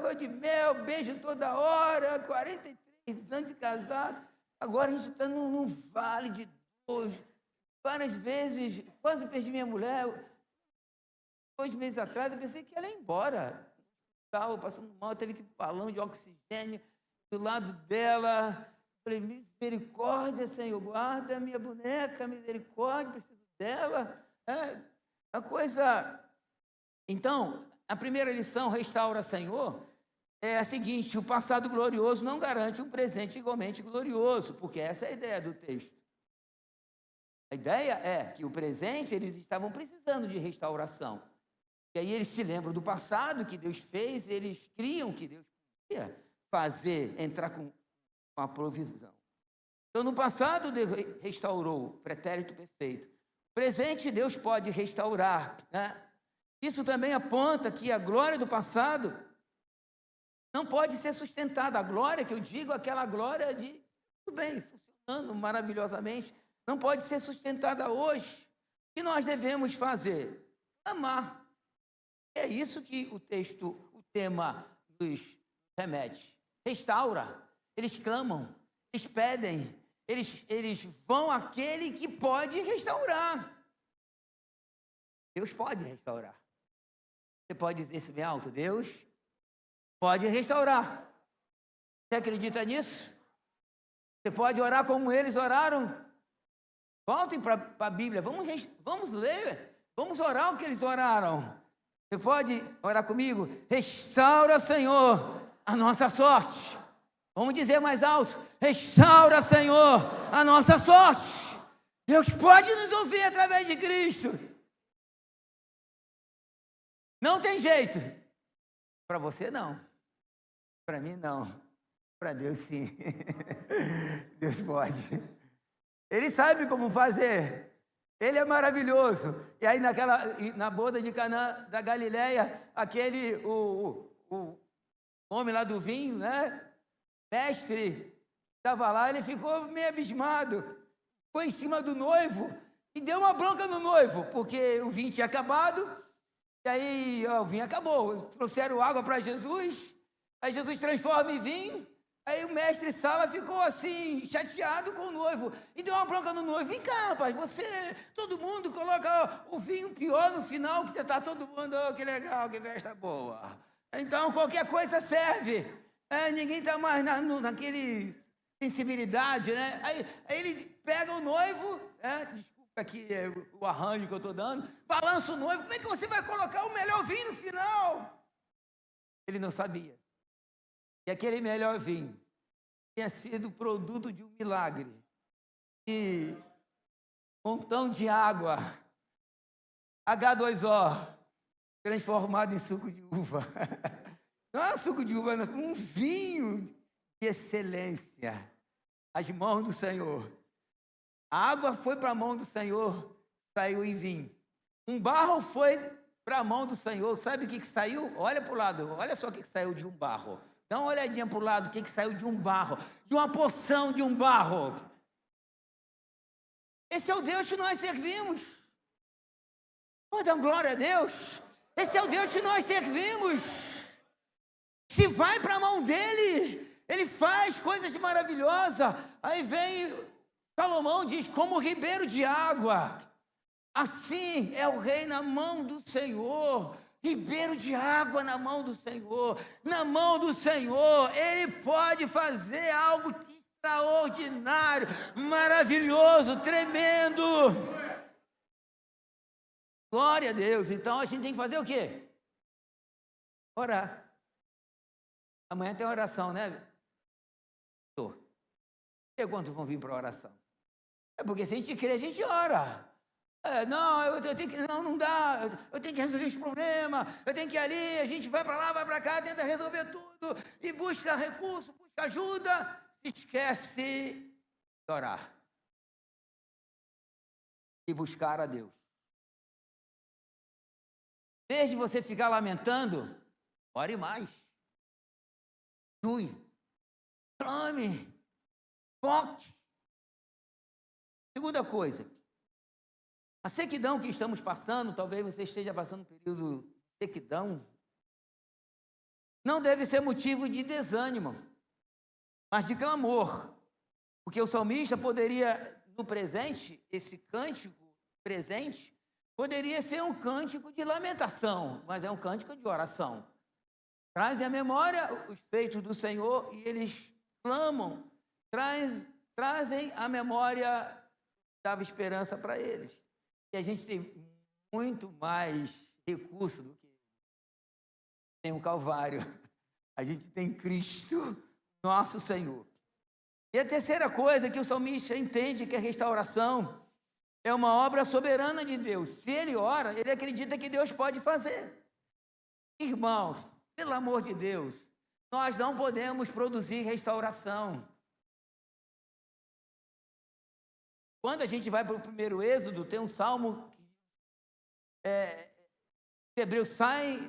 lua de mel, beijo toda hora, 43 anos de casado. Agora a gente está num vale de dor. Várias vezes, quase perdi minha mulher. 2 meses atrás, eu pensei que ela ia embora. Estava passando mal, teve que ir para o balão de oxigênio do lado dela. Falei, misericórdia, Senhor, guarda a minha boneca, misericórdia, preciso dela. A coisa... Então, a primeira lição, restaura, Senhor, é a seguinte: o passado glorioso não garante um presente igualmente glorioso, porque essa é a ideia do texto. A ideia é que o presente, eles estavam precisando de restauração. E aí eles se lembram do passado que Deus fez, eles criam que Deus podia fazer, entrar com a provisão. Então, no passado, Deus restaurou o pretérito perfeito. O presente, Deus pode restaurar, né? Isso também aponta que a glória do passado não pode ser sustentada. A glória que eu digo, aquela glória de tudo bem, funcionando maravilhosamente, não pode ser sustentada hoje. O que nós devemos fazer? Amar. É isso que o texto, o tema nos remete. Restaura. Eles clamam, eles pedem, eles vão àquele que pode restaurar. Deus pode restaurar. Você pode dizer isso bem alto: Deus pode restaurar. Você acredita nisso? Você pode orar como eles oraram? Voltem para a Bíblia, vamos ler, vamos orar o que eles oraram. Você pode orar comigo? Restaura, Senhor, a nossa sorte. Vamos dizer mais alto: restaura, Senhor, a nossa sorte. Deus pode nos ouvir através de Cristo. Não tem jeito. Para você, não. Para mim, não. Para Deus, sim. Deus pode. Ele sabe como fazer. Ele é maravilhoso. E aí, na boda de Caná da Galileia, o homem lá do vinho, né? Mestre, estava lá, ele ficou meio abismado. Ficou em cima do noivo e deu uma bronca no noivo, porque o vinho tinha acabado. E aí, o vinho acabou, trouxeram água para Jesus, aí Jesus transforma em vinho, aí o mestre Sala ficou assim, chateado com o noivo, e deu uma bronca no noivo. Vem cá, rapaz, todo mundo coloca o vinho pior no final, que está todo mundo, que legal, que festa boa. Então, qualquer coisa serve, ninguém está mais naquele sensibilidade, né? Aí ele pega o noivo, aqui é o arranjo que eu estou dando, balança o noivo. Como é que você vai colocar o melhor vinho no final? Ele não sabia. E aquele melhor vinho tinha sido produto de um milagre. E um montão de água, H2O, transformado em suco de uva. Não é suco de uva, não, um vinho de excelência. As mãos do Senhor. A água foi para a mão do Senhor, saiu em vinho. Um barro foi para a mão do Senhor. Sabe o que saiu? Olha para o lado, olha só o que saiu de um barro. Dá uma olhadinha para o lado, o que saiu de um barro, de uma porção de um barro. Esse é o Deus que nós servimos. Pode dar glória a Deus. Esse é o Deus que nós servimos. Se vai para a mão dele, ele faz coisas maravilhosas. Aí vem... Salomão diz, como ribeiro de água, assim é o rei na mão do Senhor, ribeiro de água na mão do Senhor, ele pode fazer algo extraordinário, maravilhoso, tremendo. Glória a Deus. Então a gente tem que fazer o quê? Orar. Amanhã tem oração, né? E quantos vão vir para a oração? É porque se a gente crê, a gente ora. Não dá, eu tenho que resolver esse problema, eu tenho que ir ali, a gente vai para lá, vai para cá, tenta resolver tudo, e busca recurso, busca ajuda, se esquece de orar. E buscar a Deus. Em vez de você ficar lamentando, ore mais. Clame. Foque. Segunda coisa, a sequidão que estamos passando, talvez você esteja passando um período de sequidão, não deve ser motivo de desânimo, mas de clamor. Porque o salmista poderia, no presente, esse cântico presente, poderia ser um cântico de lamentação, mas é um cântico de oração. Trazem à memória os feitos do Senhor e eles clamam, trazem à memória, dava esperança para eles. E a gente tem muito mais recurso do que tem o Calvário. A gente tem Cristo, nosso Senhor. E a terceira coisa que o salmista entende que a restauração é uma obra soberana de Deus. Se ele ora, ele acredita que Deus pode fazer. Irmãos, pelo amor de Deus, nós não podemos produzir restauração. Quando a gente vai para o primeiro Êxodo, tem um salmo que os hebreus saem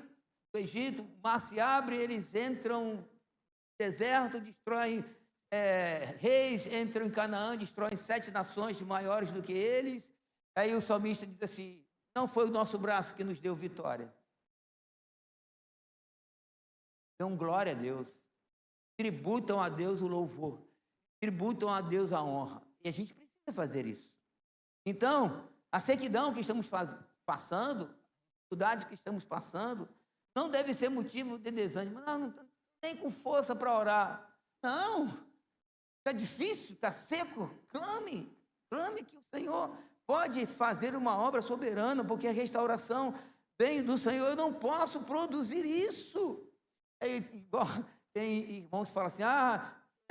do Egito, o mar se abre, eles entram no deserto, destroem reis, entram em Canaã, destroem 7 nações maiores do que eles. Aí o salmista diz assim: não foi o nosso braço que nos deu vitória. Dão glória a Deus, tributam a Deus o louvor, tributam a Deus a honra. E a gente precisa fazer isso. Então, a sequidão que estamos passando, a dificuldade que estamos passando, não deve ser motivo de desânimo. Não estou nem com força para orar. Não, está difícil, está seco. Clame que o Senhor pode fazer uma obra soberana, porque a restauração vem do Senhor. Eu não posso produzir isso. Tem irmãos que falam assim: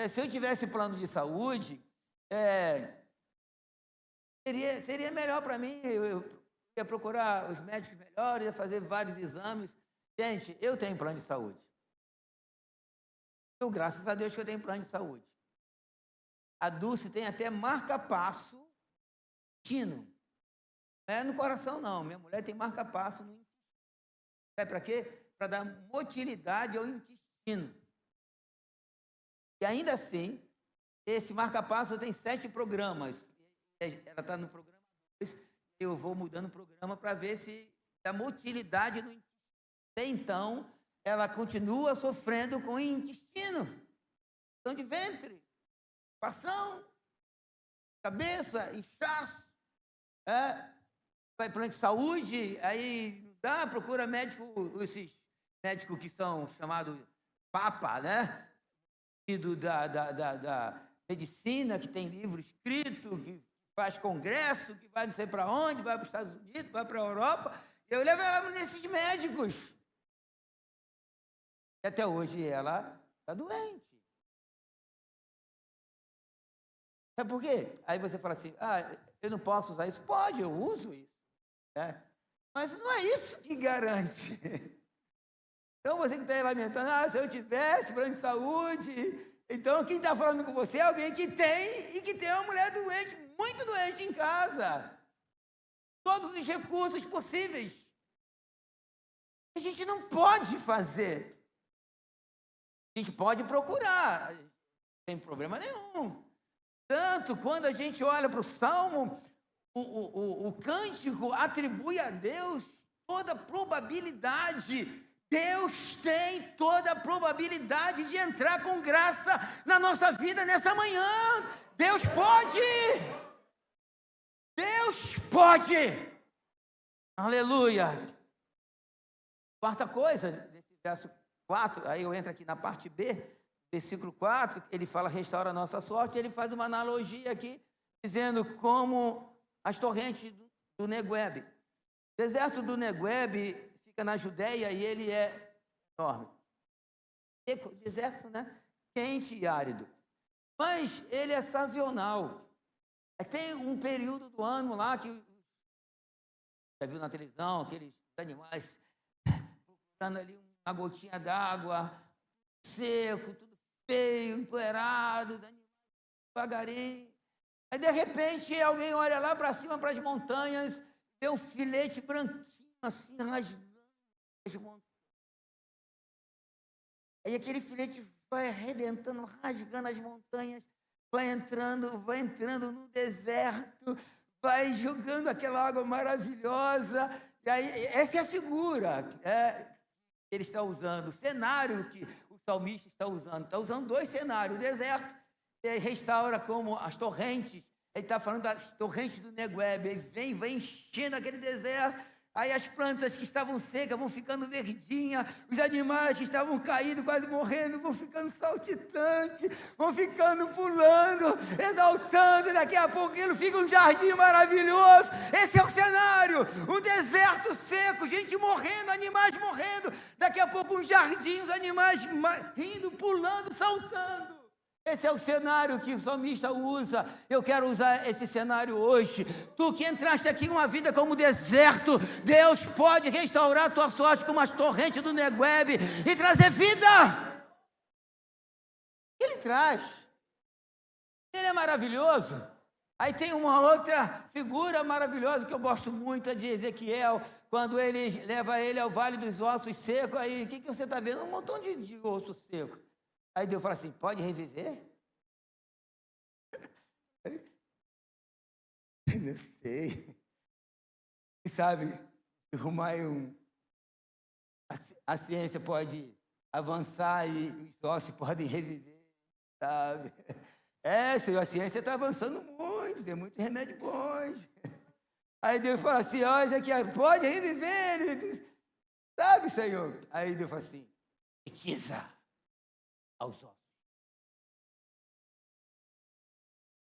se eu tivesse plano de saúde, seria melhor para mim, eu ia procurar os médicos melhores, ia fazer vários exames. Gente, eu tenho plano de saúde. Graças a Deus que eu tenho plano de saúde. A Dulce tem até marca-passo intestino. Não é no coração, não. Minha mulher tem marca-passo no intestino. Sabe para quê? Para dar motilidade ao intestino. E ainda assim, esse marca-passo tem 7 programas. Ela está no programa 2, eu vou mudando o programa para ver se dá motilidade no intestino. Até então, ela continua sofrendo com intestino, infecção de ventre, passão, cabeça, inchaço, vai para plano de saúde, aí procura médico, esses médicos que são chamados papa, né? Da medicina, que tem livro escrito, que faz congresso, que vai não sei para onde, vai para os Estados Unidos, vai para a Europa. Eu levo ela nesses médicos. E até hoje ela está doente. Sabe por quê? Aí você fala assim: eu não posso usar isso. Pode, eu uso isso. Mas não é isso que garante. Então você que está lamentando: se eu tivesse plano de saúde. Então quem está falando com você é alguém que tem, e que tem uma mulher doente, muito doente em casa. Todos os recursos possíveis. A gente não pode fazer. A gente pode procurar, não tem problema nenhum. Tanto quando a gente olha para o Salmo, o cântico atribui a Deus toda a probabilidade. Deus tem toda a probabilidade de entrar com graça na nossa vida nessa manhã. Deus pode! Deus pode! Aleluia! Quarta coisa, desse verso 4, aí eu entro aqui na parte B, versículo 4, ele fala: restaura a nossa sorte. Ele faz uma analogia aqui, dizendo como as torrentes do Negueb. O deserto do Negueb fica na Judéia e ele é enorme. Seco, deserto, né? Quente e árido. Mas ele é sazonal. Tem um período do ano lá que já viu na televisão aqueles animais procurando ali uma gotinha d'água, seco, tudo feio, empoeirado, devagarinho. Aí, de repente, alguém olha lá para cima, para as montanhas, vê um filete branquinho, assim, rasgando as montanhas. Aí aquele filete vai arrebentando, rasgando as montanhas, vai entrando no deserto, vai jogando aquela água maravilhosa. E aí, essa é a figura que ele está usando, o cenário que o salmista está usando. Está usando dois cenários: o deserto, e restaura como as torrentes. Ele está falando das torrentes do Negueb. Ele vem enchendo aquele deserto. Aí as plantas que estavam secas vão ficando verdinhas, os animais que estavam caídos, quase morrendo, vão ficando saltitantes, vão ficando pulando, exaltando, e daqui a pouco ele fica um jardim maravilhoso. Esse é o cenário, um deserto seco, gente morrendo, animais morrendo, daqui a pouco um jardim, os animais rindo, pulando, saltando. Esse é o cenário que o salmista usa. Eu quero usar esse cenário hoje. Tu que entraste aqui em uma vida como deserto, Deus pode restaurar a tua sorte como as torrentes do Negueb e trazer vida. Ele traz. Ele é maravilhoso. Aí tem uma outra figura maravilhosa que eu gosto muito, de Ezequiel, quando ele leva ele ao vale dos ossos secos. Aí o que você está vendo? Um montão de osso seco. Aí Deus fala assim: pode reviver? Não sei. Sabe, a ciência pode avançar e os ossos podem reviver, sabe? Senhor, a ciência está avançando muito, tem muitos remédios bons. Aí Deus fala assim: ó, Ezequiel, pode reviver, ele diz, sabe, Senhor? Aí Deus fala assim: profetiza aos ossos.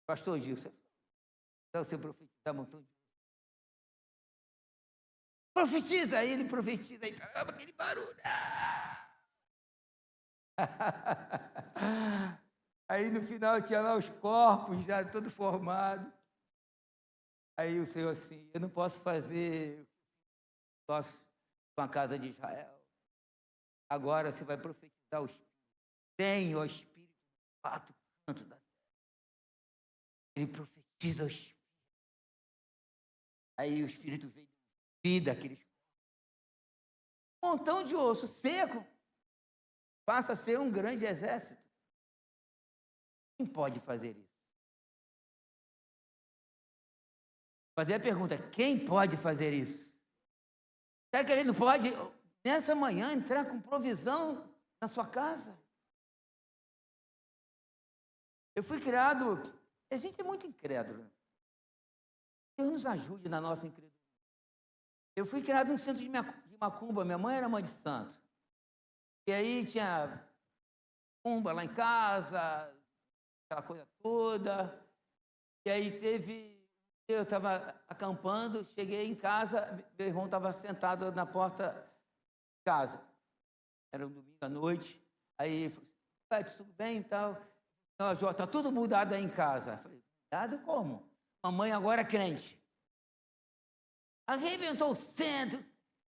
Pastor Gilson, você profetizar um montão de... Profetiza, aí ele profetiza, aí caramba, aquele barulho. Aí no final tinha lá os corpos já todo formado. Aí o Senhor assim: eu não posso fazer com a casa de Israel. Agora você vai profetizar o Espírito. Tem o Espírito no quatro cantos da terra. Ele profetiza o Espírito. Aí o Espírito veio de vida, aqueles montão de osso seco passa a ser um grande exército. Quem pode fazer isso? Fazer a pergunta: quem pode fazer isso? Será que ele não pode, nessa manhã, entrar com provisão na sua casa? Eu fui criado... A gente é muito incrédulo. Deus nos ajude na nossa incredulidade. Eu fui criado num centro de macumba. Minha mãe era mãe de santo. E aí tinha macumba lá em casa, aquela coisa toda. E aí eu estava acampando, cheguei em casa, meu irmão estava sentado na porta de casa. Era um domingo à noite. Aí ele falou: tudo bem e tal? Não, Jó, está tudo mudado aí em casa. Eu falei: mudado como? Mamãe agora é crente. Arrebentou o centro,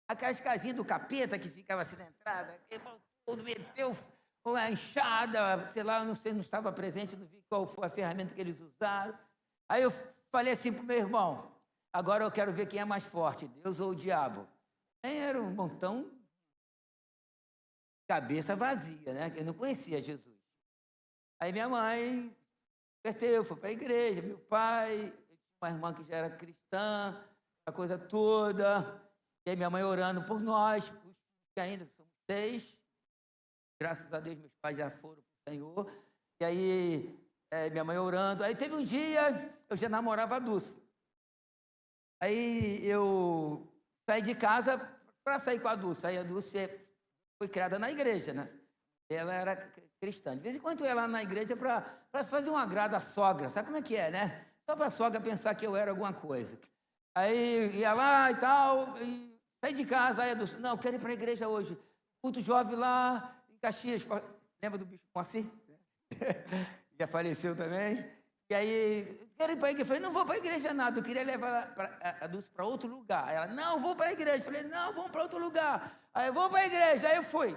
aquelas casinhas do capeta que ficava assim na entrada, quebrou tudo, meteu uma enxada, sei lá, não sei, não estava presente, não vi qual foi a ferramenta que eles usaram. Aí eu falei assim para o meu irmão: agora eu quero ver quem é mais forte, Deus ou o diabo. Aí era um montão de cabeça vazia, né? Eu não conhecia Jesus. Aí minha mãe converteu, foi para a igreja, meu pai, uma irmã que já era cristã, a coisa toda. E aí minha mãe orando por nós, que ainda somos 6. Graças a Deus meus pais já foram para o Senhor. E aí minha mãe orando. Aí teve um dia, eu já namorava a Dulce. Aí eu saí de casa para sair com a Dulce. Aí a Dulce foi criada na igreja, né? Ela era cristã. De vez em quando eu ia lá na igreja para fazer um agrado à sogra. Sabe como é que é, né? Só para a sogra pensar que eu era alguma coisa. Aí ia lá e tal, e saí de casa. Aí a Dulce: não, eu quero ir para a igreja hoje. Culto jovem lá em Caxias. Lembra do bicho Moacir? Já faleceu também. E aí, quero ir para a igreja. Eu falei: não vou para a igreja nada. Eu queria levar a Dulce para outro lugar. Ela: não, vou para a igreja. Eu falei: não, vamos para outro lugar. Aí eu vou para a igreja. Aí eu fui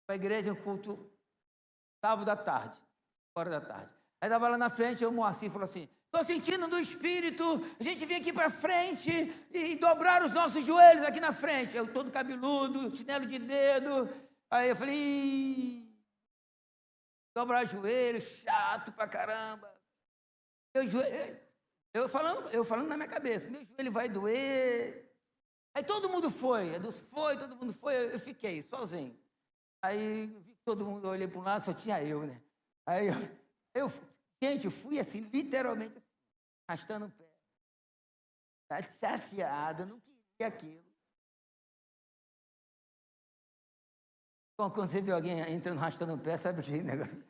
para a igreja, um culto sábado à tarde, hora da tarde. Aí estava lá na frente, o Moacir falou assim: estou sentindo do Espírito, a gente vem aqui para frente e dobrar os nossos joelhos aqui na frente. Eu todo cabeludo, chinelo de dedo. Aí eu falei: dobrar joelho, chato pra caramba. Meu joelho, eu falando na minha cabeça, meu joelho vai doer. Aí todo mundo foi, todo mundo foi, eu fiquei sozinho. Aí vi que todo mundo, eu olhei para um lado, só tinha eu, né? Aí gente, eu fui assim, literalmente, assim, arrastando o pé. Tá chateado, eu não queria aquilo. Bom, quando você vê alguém entrando, arrastando o pé, sabe que negócio?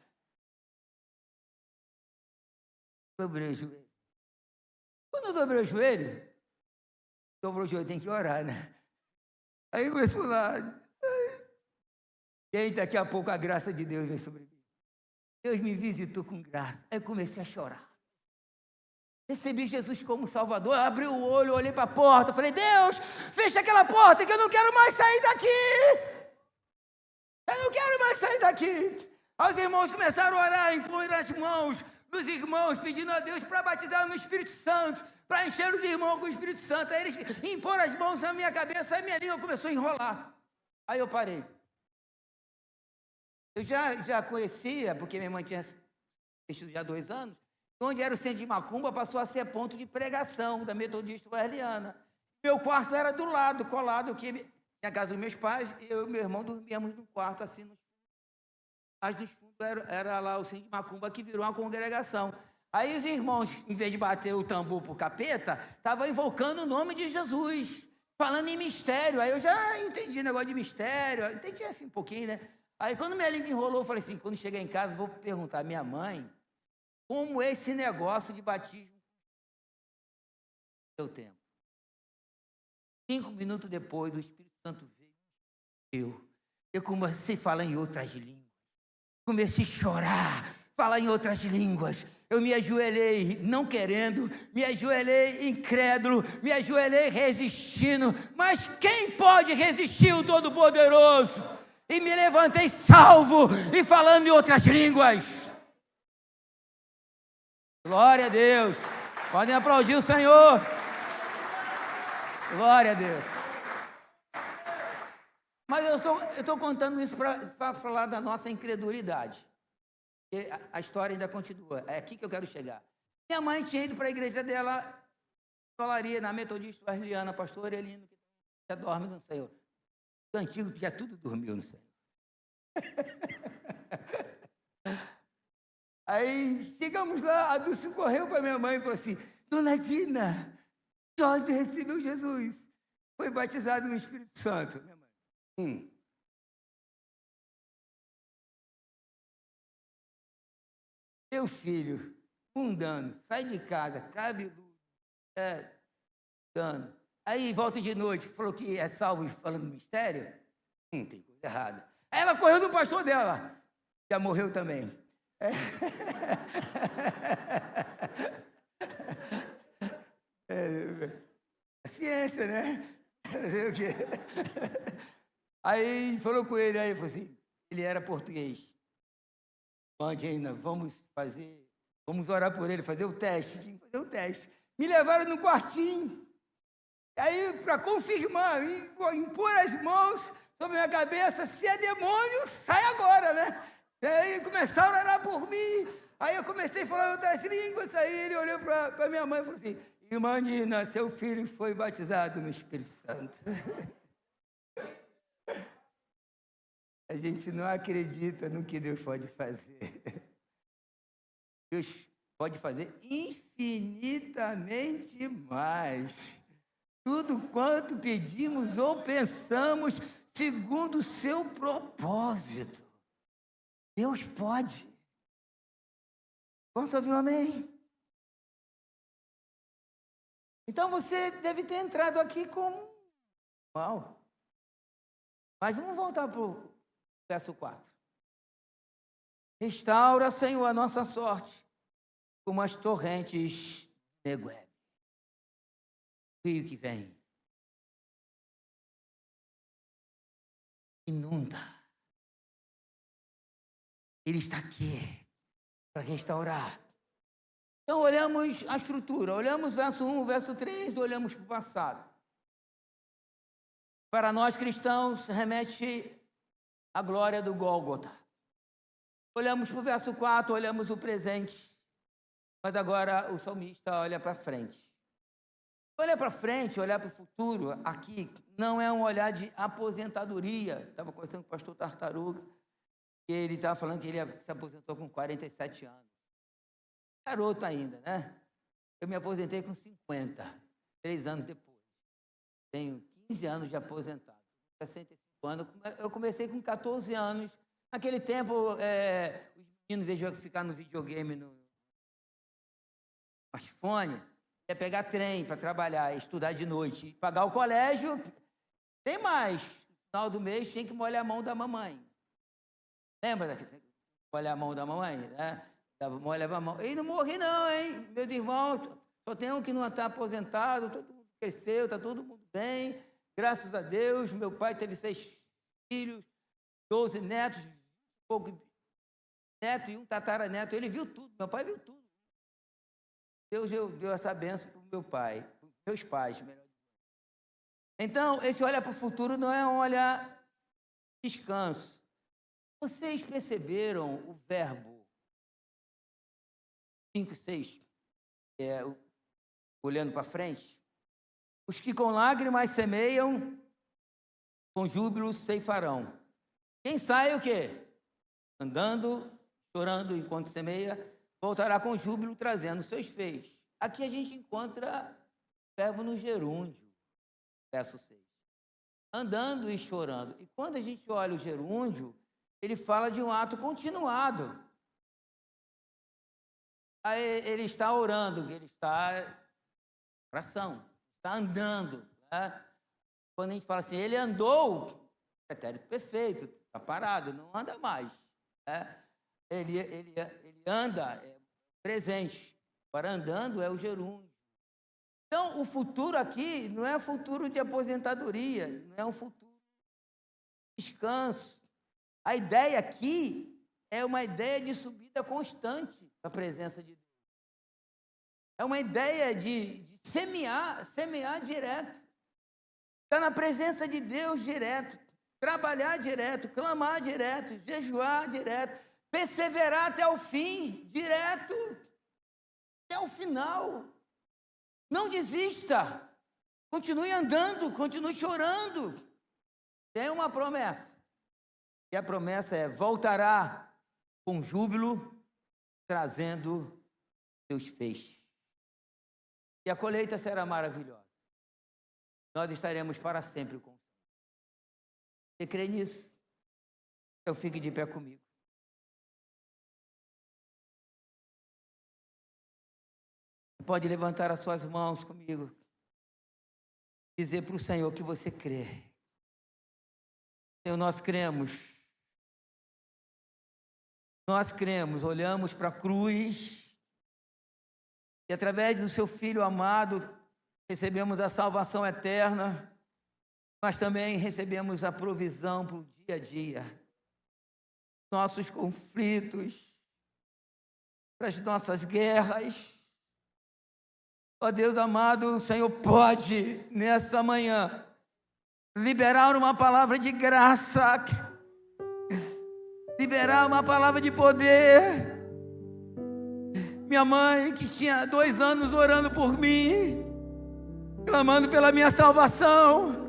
Dobrei o joelho. Quando eu dobrei o joelho, dobrou o joelho, tem que orar, né? Aí eu comecei a falar. E aí daqui a pouco a graça de Deus veio sobre mim. Deus me visitou com graça. Aí eu comecei a chorar. Recebi Jesus como Salvador, abri o olho, olhei para a porta, falei, Deus, fecha aquela porta que eu não quero mais sair daqui. Eu não quero mais sair daqui. Os irmãos começaram a orar, impor as mãos dos irmãos, pedindo a Deus para batizar no Espírito Santo, para encher os irmãos com o Espírito Santo. Aí eles impor as mãos na minha cabeça, aí minha língua começou a enrolar. Aí eu parei. Eu já conhecia, porque minha mãe tinha estudo já há 2 anos, onde era o centro de Macumba, passou a ser ponto de pregação da Metodista Wesleyana. Meu quarto era do lado, colado, que tinha a casa dos meus pais, eu e meu irmão dormíamos num quarto assim, mas nos fundos era lá o centro de Macumba, que virou uma congregação. Aí os irmãos, em vez de bater o tambor por capeta, estavam invocando o nome de Jesus, falando em mistério. Aí eu já entendi o negócio de mistério, entendi assim um pouquinho, né? Aí quando minha língua enrolou, eu falei assim, quando chegar em casa, vou perguntar à minha mãe como é esse negócio de batismo no seu tempo. 5 minutos depois, o Espírito Santo veio. Eu comecei a falar em outras línguas. Comecei a chorar, falar em outras línguas. Eu me ajoelhei não querendo, me ajoelhei incrédulo, me ajoelhei resistindo. Mas quem pode resistir o Todo-Poderoso? E me levantei salvo e falando em outras línguas. Glória a Deus. Podem aplaudir o Senhor. Glória a Deus. Mas eu estou contando isso para falar da nossa incredulidade. Porque a história ainda continua. É aqui que eu quero chegar. Minha mãe tinha ido para a igreja dela, falaria na Metodista Wesleyana, pastor Elino, que já dorme no Senhor. O antigo já tudo dormiu no Senhor. Aí chegamos lá, a Dulce correu para minha mãe e falou assim, Dona Dina, Jorge recebeu Jesus, foi batizado no Espírito Santo. Minha mãe, Meu filho, mundano, sai de casa, cabeludo, dano. Aí volta de noite, falou que é salvo e falando mistério. Tem coisa errada. Aí ela correu do pastor dela, já morreu também. A ciência, né? Fazer o quê? Aí falou com ele, aí falou assim, ele era português. Mande ainda, vamos orar por ele, fazer o teste. Tinha que fazer o teste. Me levaram no quartinho. Aí, para confirmar, impor as mãos sobre a minha cabeça, se é demônio, sai agora, né? E aí começaram a orar por mim. Aí eu comecei a falar outras línguas. Aí ele olhou para minha mãe e falou assim, irmã Nina, seu filho foi batizado no Espírito Santo. A gente não acredita no que Deus pode fazer. Deus pode fazer infinitamente mais. Tudo quanto pedimos ou pensamos, segundo o seu propósito. Deus pode. Vamos ouvir um amém? Então você deve ter entrado aqui como mal. Mas vamos voltar para o verso 4. Restaura, Senhor, a nossa sorte, como as torrentes de Negueb. Rio que vem. Inunda. Ele está aqui para restaurar. Então, olhamos a estrutura, olhamos verso 1, verso 3, olhamos para o passado. Para nós cristãos, remete à glória do Gólgota. Olhamos para o verso 4, olhamos o presente, mas agora o salmista olha para frente. Olhar para frente, olhar para o futuro, aqui, não é um olhar de aposentadoria. Estava conversando com o pastor Tartaruga, e ele estava falando que ele se aposentou com 47 anos. Garoto ainda, né? Eu me aposentei com 50, 3 anos depois. Tenho 15 anos de aposentado, 65 anos. Eu comecei com 14 anos. Naquele tempo, os meninos vejo ficar no videogame, no smartphone, ia pegar trem para trabalhar, estudar de noite, pagar o colégio. Tem mais. No final do mês tinha que molhar a mão da mamãe. Lembra daquele? Molhar a mão da mamãe, né? Molhava a mão. E não morri não, hein? Meus irmãos, só tem um que não está aposentado, todo mundo cresceu, está todo mundo bem. Graças a Deus, meu pai teve 6 filhos, 12 netos, pouco neto e um tataraneto. Ele viu tudo, meu pai viu tudo. Deus deu essa benção para o meu pai, para os meus pais, melhor dizendo. Então, esse olhar para o futuro não é um olhar de descanso. Vocês perceberam o verbo 5, 6, olhando para frente? Os que com lágrimas semeiam, com júbilo ceifarão. Quem sai o quê? Andando, chorando enquanto semeia, voltará com júbilo trazendo seus feitos. Aqui a gente encontra o verbo no gerúndio, verso 6. Andando e chorando. E quando a gente olha o gerúndio, ele fala de um ato continuado. Aí ele está orando, ele está em oração, está andando. Né? Quando a gente fala assim, ele andou, pretérito perfeito, está parado, não anda mais. Né? Ele anda, é presente. Agora, andando é o gerúndio. Então, o futuro aqui não é futuro de aposentadoria, não é um futuro de descanso. A ideia aqui é uma ideia de subida constante da presença de Deus. É uma ideia de semear direto. Estar na presença de Deus direto. Trabalhar direto, clamar direto, jejuar direto. Perseverar até o fim, direto, até o final. Não desista. Continue andando, continue chorando. Tem uma promessa. E a promessa é: voltará com júbilo, trazendo seus feixes. E a colheita será maravilhosa. Nós estaremos para sempre com Deus. Você crê nisso? Então fique de pé comigo. Pode levantar as suas mãos comigo. Dizer para o Senhor que você crê. Senhor, nós cremos. Nós cremos, olhamos para a cruz e através do seu Filho amado recebemos a salvação eterna, mas também recebemos a provisão para o dia a dia. Nossos conflitos, para as nossas guerras. Ó Deus amado, o Senhor pode, nessa manhã, liberar uma palavra de graça, liberar uma palavra de poder. Minha mãe, que tinha 2 anos orando por mim, clamando pela minha salvação,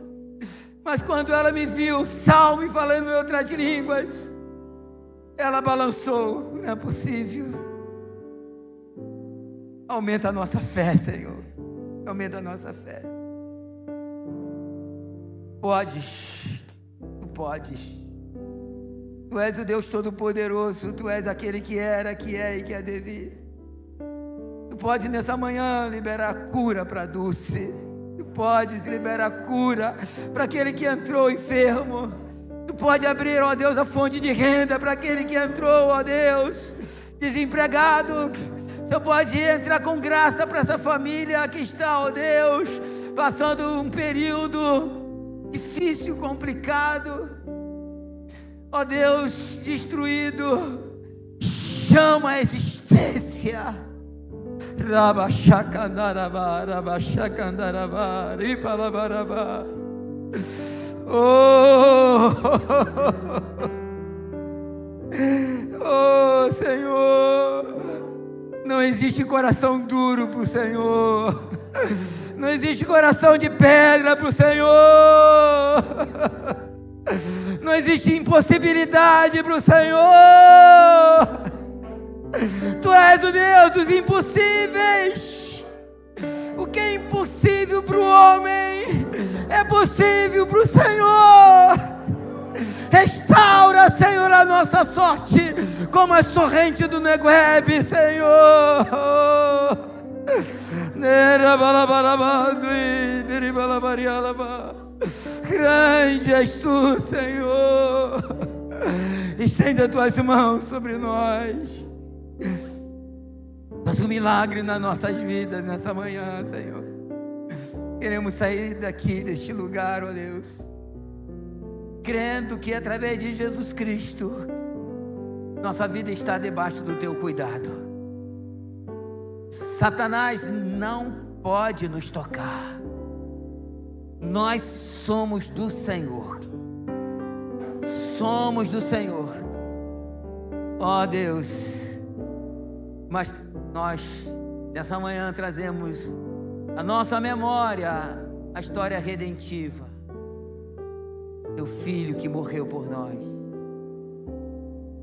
mas quando ela me viu salvo e falando em outras línguas, ela balançou. Não é possível. Aumenta a nossa fé, Senhor. Aumenta a nossa fé. Podes. Tu podes. Tu és o Deus Todo-Poderoso. Tu és aquele que era, que é e que há de vir. Tu podes nessa manhã liberar cura para Dulce. Tu podes liberar cura para aquele que entrou enfermo. Tu pode abrir, ó Deus, a fonte de renda para aquele que entrou, ó Deus, desempregado. Você pode entrar com graça para essa família que está, ó Deus, passando um período difícil, complicado. Ó Deus, destruído, chama a existência. Rabachacandarabá, rabachacandarabá, ripalabarabá. Oh, oh, existe coração duro para o Senhor. Não existe coração de pedra para o Senhor. Não existe impossibilidade para o Senhor. Tu és o Deus dos impossíveis. O que é impossível para o homem é possível para o Senhor. Restaura, Senhor, a nossa sorte como as torrentes do Negueb, Senhor. Grande és tu, Senhor. Estende as tuas mãos sobre nós. Faz um milagre nas nossas vidas nessa manhã, Senhor. Queremos sair daqui, deste lugar, ó Deus, crendo que através de Jesus Cristo nossa vida está debaixo do teu cuidado. Satanás não pode nos tocar. Nós somos do Senhor. Somos do Senhor. Ó Deus, mas nós nessa manhã trazemos a nossa memória a história redentiva. Teu Filho que morreu por nós,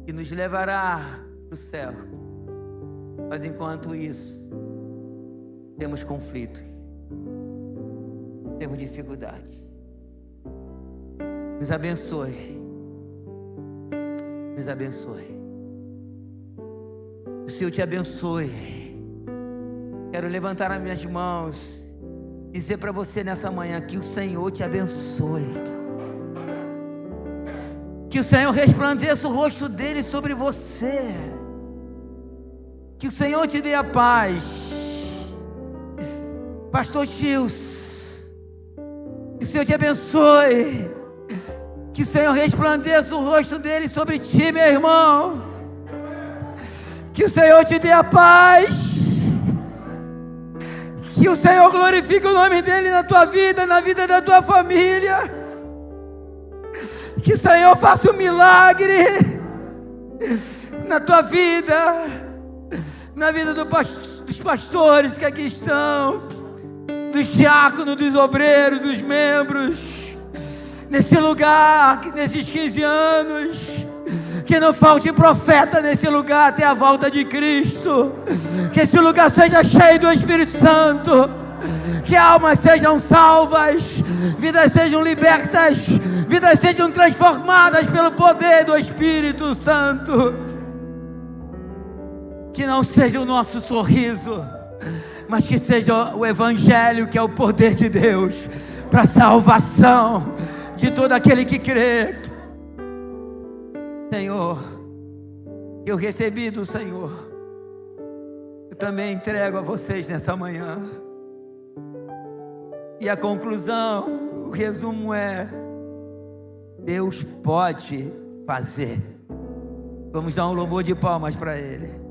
que nos levará para o céu. Mas enquanto isso, temos conflitos, temos dificuldade. Nos abençoe, nos abençoe. O Senhor te abençoe. Quero levantar as minhas mãos, dizer para você nessa manhã que o Senhor te abençoe. Que o Senhor resplandeça o rosto dele sobre você. Que o Senhor te dê a paz. Pastor Gils, que o Senhor te abençoe. Que o Senhor resplandeça o rosto dele sobre ti, meu irmão. Que o Senhor te dê a paz. Que o Senhor glorifique o nome dele na tua vida, na vida da tua família. Que o Senhor faça um milagre na tua vida, na vida dos pastores que aqui estão, dos diáconos, dos obreiros, dos membros, nesse lugar, nesses 15 anos. Que não falte profeta nesse lugar até a volta de Cristo. Que esse lugar seja cheio do Espírito Santo. Que almas sejam salvas, vidas sejam libertas, vidas sejam transformadas pelo poder do Espírito Santo. Que não seja o nosso sorriso, mas que seja o Evangelho, que é o poder de Deus para a salvação de todo aquele que crê. Senhor, eu recebi do Senhor, eu também entrego a vocês nessa manhã. E a conclusão, o resumo é: Deus pode fazer. Vamos dar um louvor de palmas para Ele.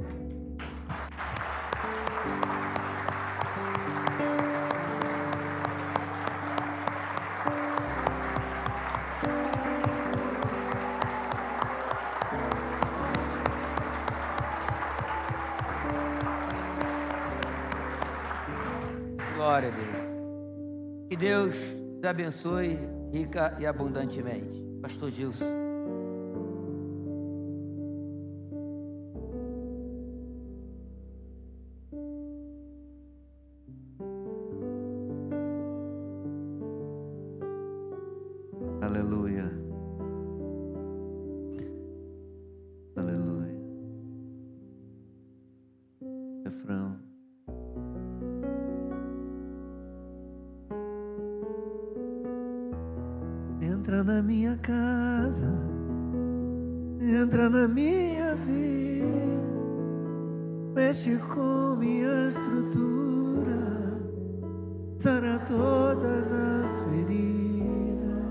Glória a Deus. Que Deus te abençoe rica e abundantemente. Pastor Gilson. Aleluia. Aleluia. Refrão. Entra na minha casa, entra na minha vida, mexe com minha estrutura, sara todas as feridas,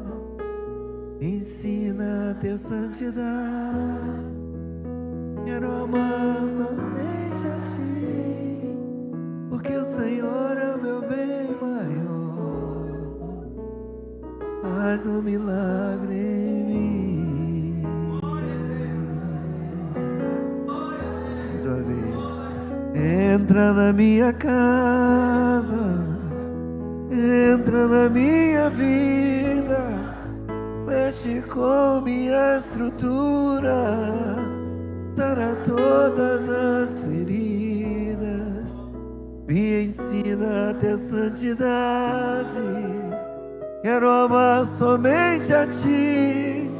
me ensina a ter santidade. Quero amar somente a ti, porque o Senhor é o meu bem maior. Faz um milagre em mim. Mais uma vez. Entra na minha casa, entra na minha vida, mexe com minha estrutura, sara todas as feridas, me ensina a ter santidade. Quero amar somente a Ti,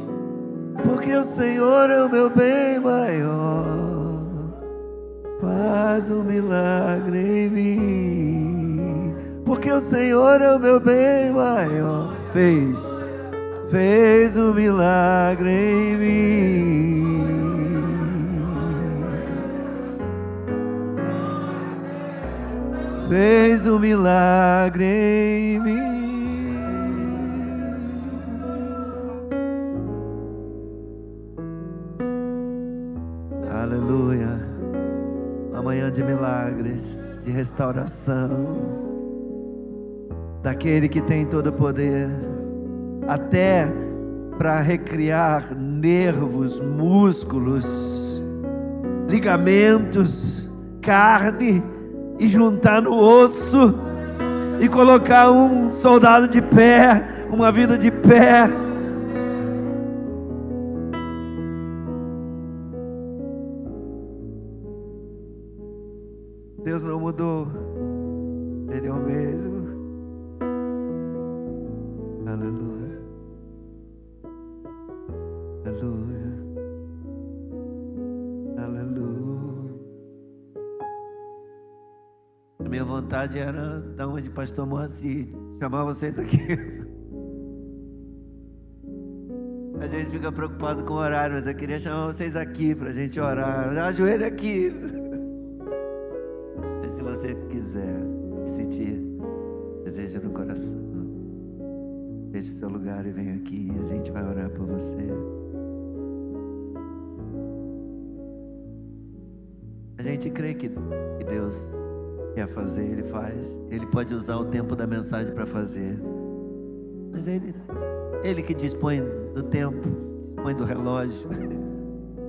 porque o Senhor é o meu bem maior. Faz um milagre em mim, porque o Senhor é o meu bem maior. Fez um milagre em mim. Fez um milagre em mim. Aleluia. Amanhã de milagres, de restauração, daquele que tem todo o poder, até para recriar nervos, músculos, ligamentos, carne, e juntar no osso, e colocar um soldado de pé, uma vida de pé. Deus não mudou, Ele é o mesmo. Aleluia, aleluia, aleluia. A minha vontade era dar uma de pastor Moacir, chamar vocês aqui. A gente fica preocupado com o horário, mas eu queria chamar vocês aqui para a gente orar. Ajoelha aqui. Se você quiser sentir desejo no coração, deixe seu lugar e vem aqui, a gente vai orar por você. A gente crê que Deus quer fazer, Ele faz. Ele pode usar o tempo da mensagem para fazer, mas Ele que dispõe do tempo, dispõe do relógio.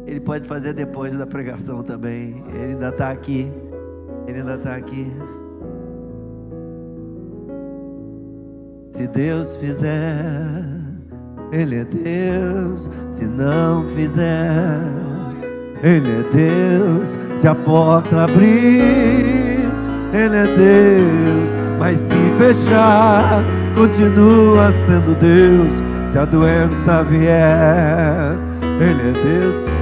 Ele pode fazer depois da pregação também. Ele ainda está aqui. Ele ainda está aqui. Se Deus fizer, Ele é Deus. Se não fizer, Ele é Deus. Se a porta abrir, Ele é Deus. Mas se fechar, continua sendo Deus. Se a doença vier, Ele é Deus.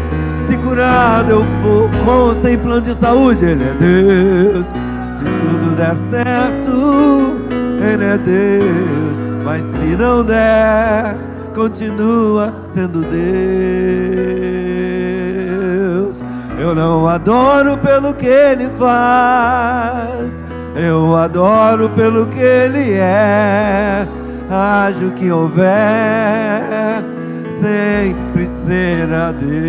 Se curado eu for com ou sem plano de saúde, Ele é Deus. Se tudo der certo, Ele é Deus. Mas se não der, continua sendo Deus. Eu não adoro pelo que Ele faz, eu adoro pelo que Ele é. Haja o que houver, sempre será Deus.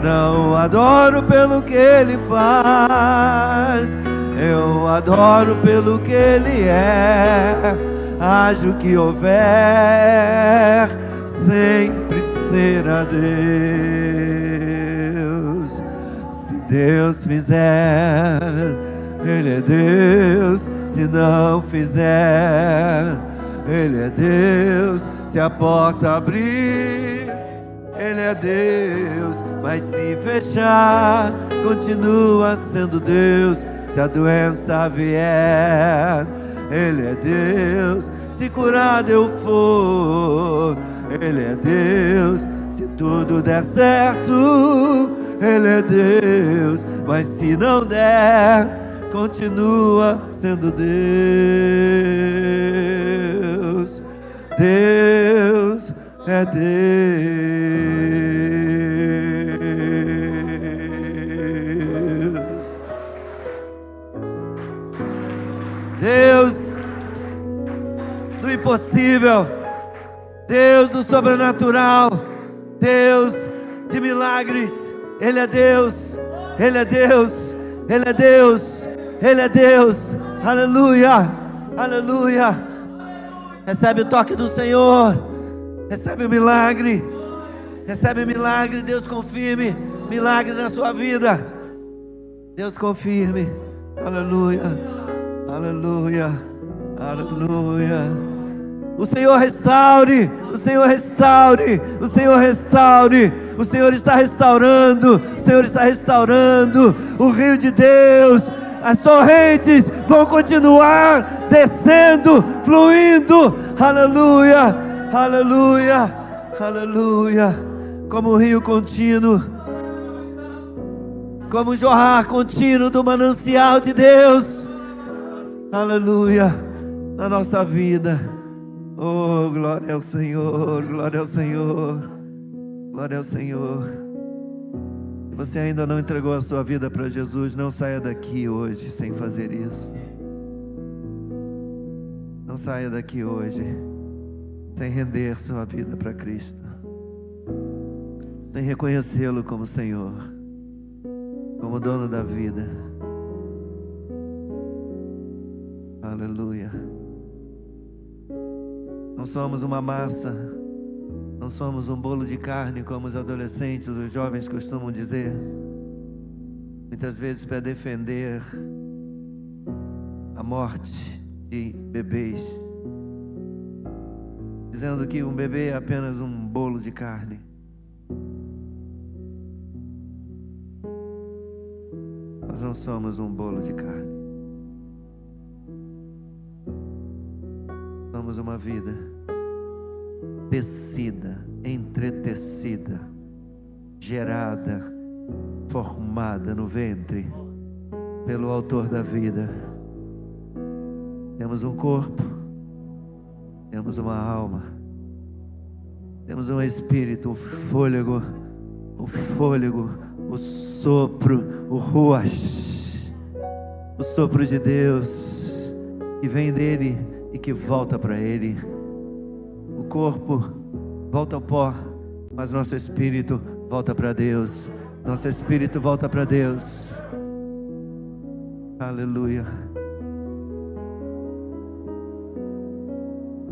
Não adoro pelo que Ele faz, eu adoro pelo que Ele é. Haja o que houver, sempre será Deus. Se Deus fizer, Ele é Deus. Se não fizer, Ele é Deus. Se a porta abrir, Ele é Deus. Mas se fechar, continua sendo Deus. Se a doença vier, Ele é Deus. Se curado eu for, Ele é Deus. Se tudo der certo, Ele é Deus. Mas se não der, continua sendo Deus. Deus é Deus. Deus do impossível, Deus do sobrenatural, Deus de milagres. Ele é Deus, Ele é Deus, Ele é Deus, Ele é Deus. Aleluia, aleluia. Recebe o toque do Senhor, recebe o milagre, recebe o milagre. Deus confirme milagre na sua vida. Deus confirme. Aleluia, aleluia, aleluia. O Senhor restaure, o Senhor restaure, o Senhor restaure. O Senhor está restaurando, o Senhor está restaurando o rio de Deus. As torrentes vão continuar descendo, fluindo. Aleluia, aleluia, aleluia. Como um rio contínuo, como um jorrar contínuo do manancial de Deus. Aleluia, na nossa vida. Oh, glória ao Senhor, glória ao Senhor, glória ao Senhor. Se você ainda não entregou a sua vida para Jesus, não saia daqui hoje sem fazer isso. Não saia daqui hoje sem render sua vida para Cristo, sem reconhecê-lo como Senhor, como dono da vida. Aleluia. Não somos uma massa, não somos um bolo de carne, como os adolescentes, os jovens costumam dizer, muitas vezes para defender a morte de bebês, dizendo que um bebê é apenas um bolo de carne. Nós não somos um bolo de carne. Somos uma vida tecida, entretecida, gerada, formada no ventre pelo autor da vida. Temos um corpo, temos uma alma, temos um espírito, um fôlego, o sopro, o ruach, o sopro de Deus que vem dele e que volta para Ele. O corpo volta ao pó, mas nosso espírito volta para Deus. Nosso espírito volta para Deus. Aleluia.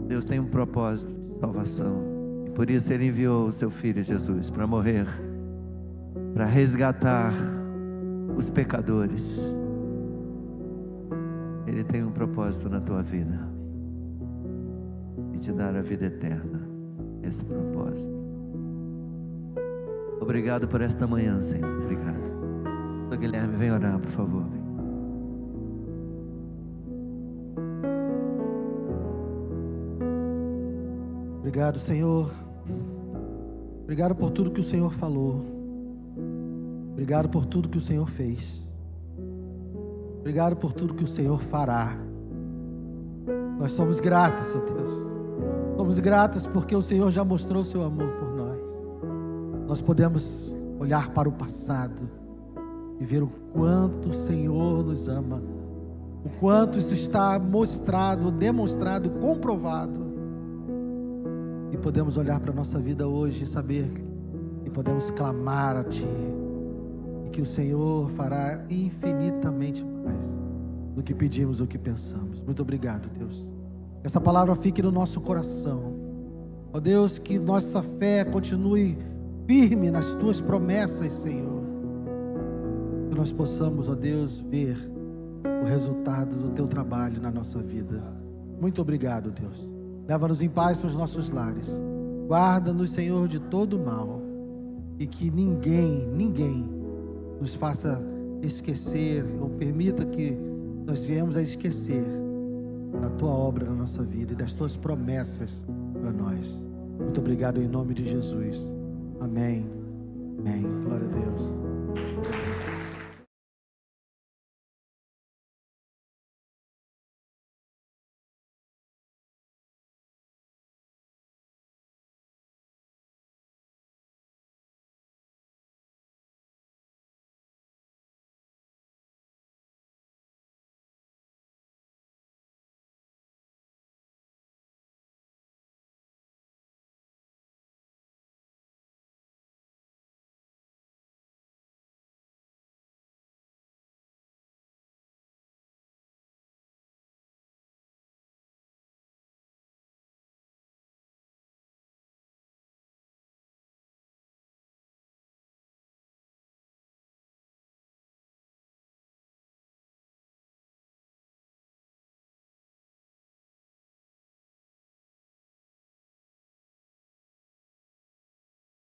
Deus tem um propósito de salvação, e por isso Ele enviou o seu Filho Jesus para morrer, para resgatar os pecadores. Ele tem um propósito na tua vida e te dar a vida eterna. Esse propósito. Obrigado por esta manhã, Senhor. Obrigado. Doutor Guilherme, vem orar, por favor. Vem. Obrigado, Senhor. Obrigado por tudo que o Senhor falou. Obrigado por tudo que o Senhor fez. Obrigado por tudo que o Senhor fará. Nós somos gratos, ó Deus. Somos gratos porque o Senhor já mostrou o seu amor por nós. Nós podemos olhar para o passado e ver o quanto o Senhor nos ama, o quanto isso está mostrado, demonstrado, comprovado. E podemos olhar para a nossa vida hoje e saber que podemos clamar a Ti, e que o Senhor fará infinitamente mais do que pedimos ou que pensamos. Muito obrigado, Deus. Essa palavra fique no nosso coração. Ó Deus, que nossa fé continue firme nas Tuas promessas, Senhor. Que nós possamos, ó Deus, ver o resultado do Teu trabalho na nossa vida. Muito obrigado, Deus. Leva-nos em paz para os nossos lares. Guarda-nos, Senhor, de todo mal. E que ninguém nos faça esquecer, ou permita que nós viemos a esquecer da Tua obra na nossa vida e das Tuas promessas para nós. Muito obrigado em nome de Jesus. Amém. Amém. Glória a Deus.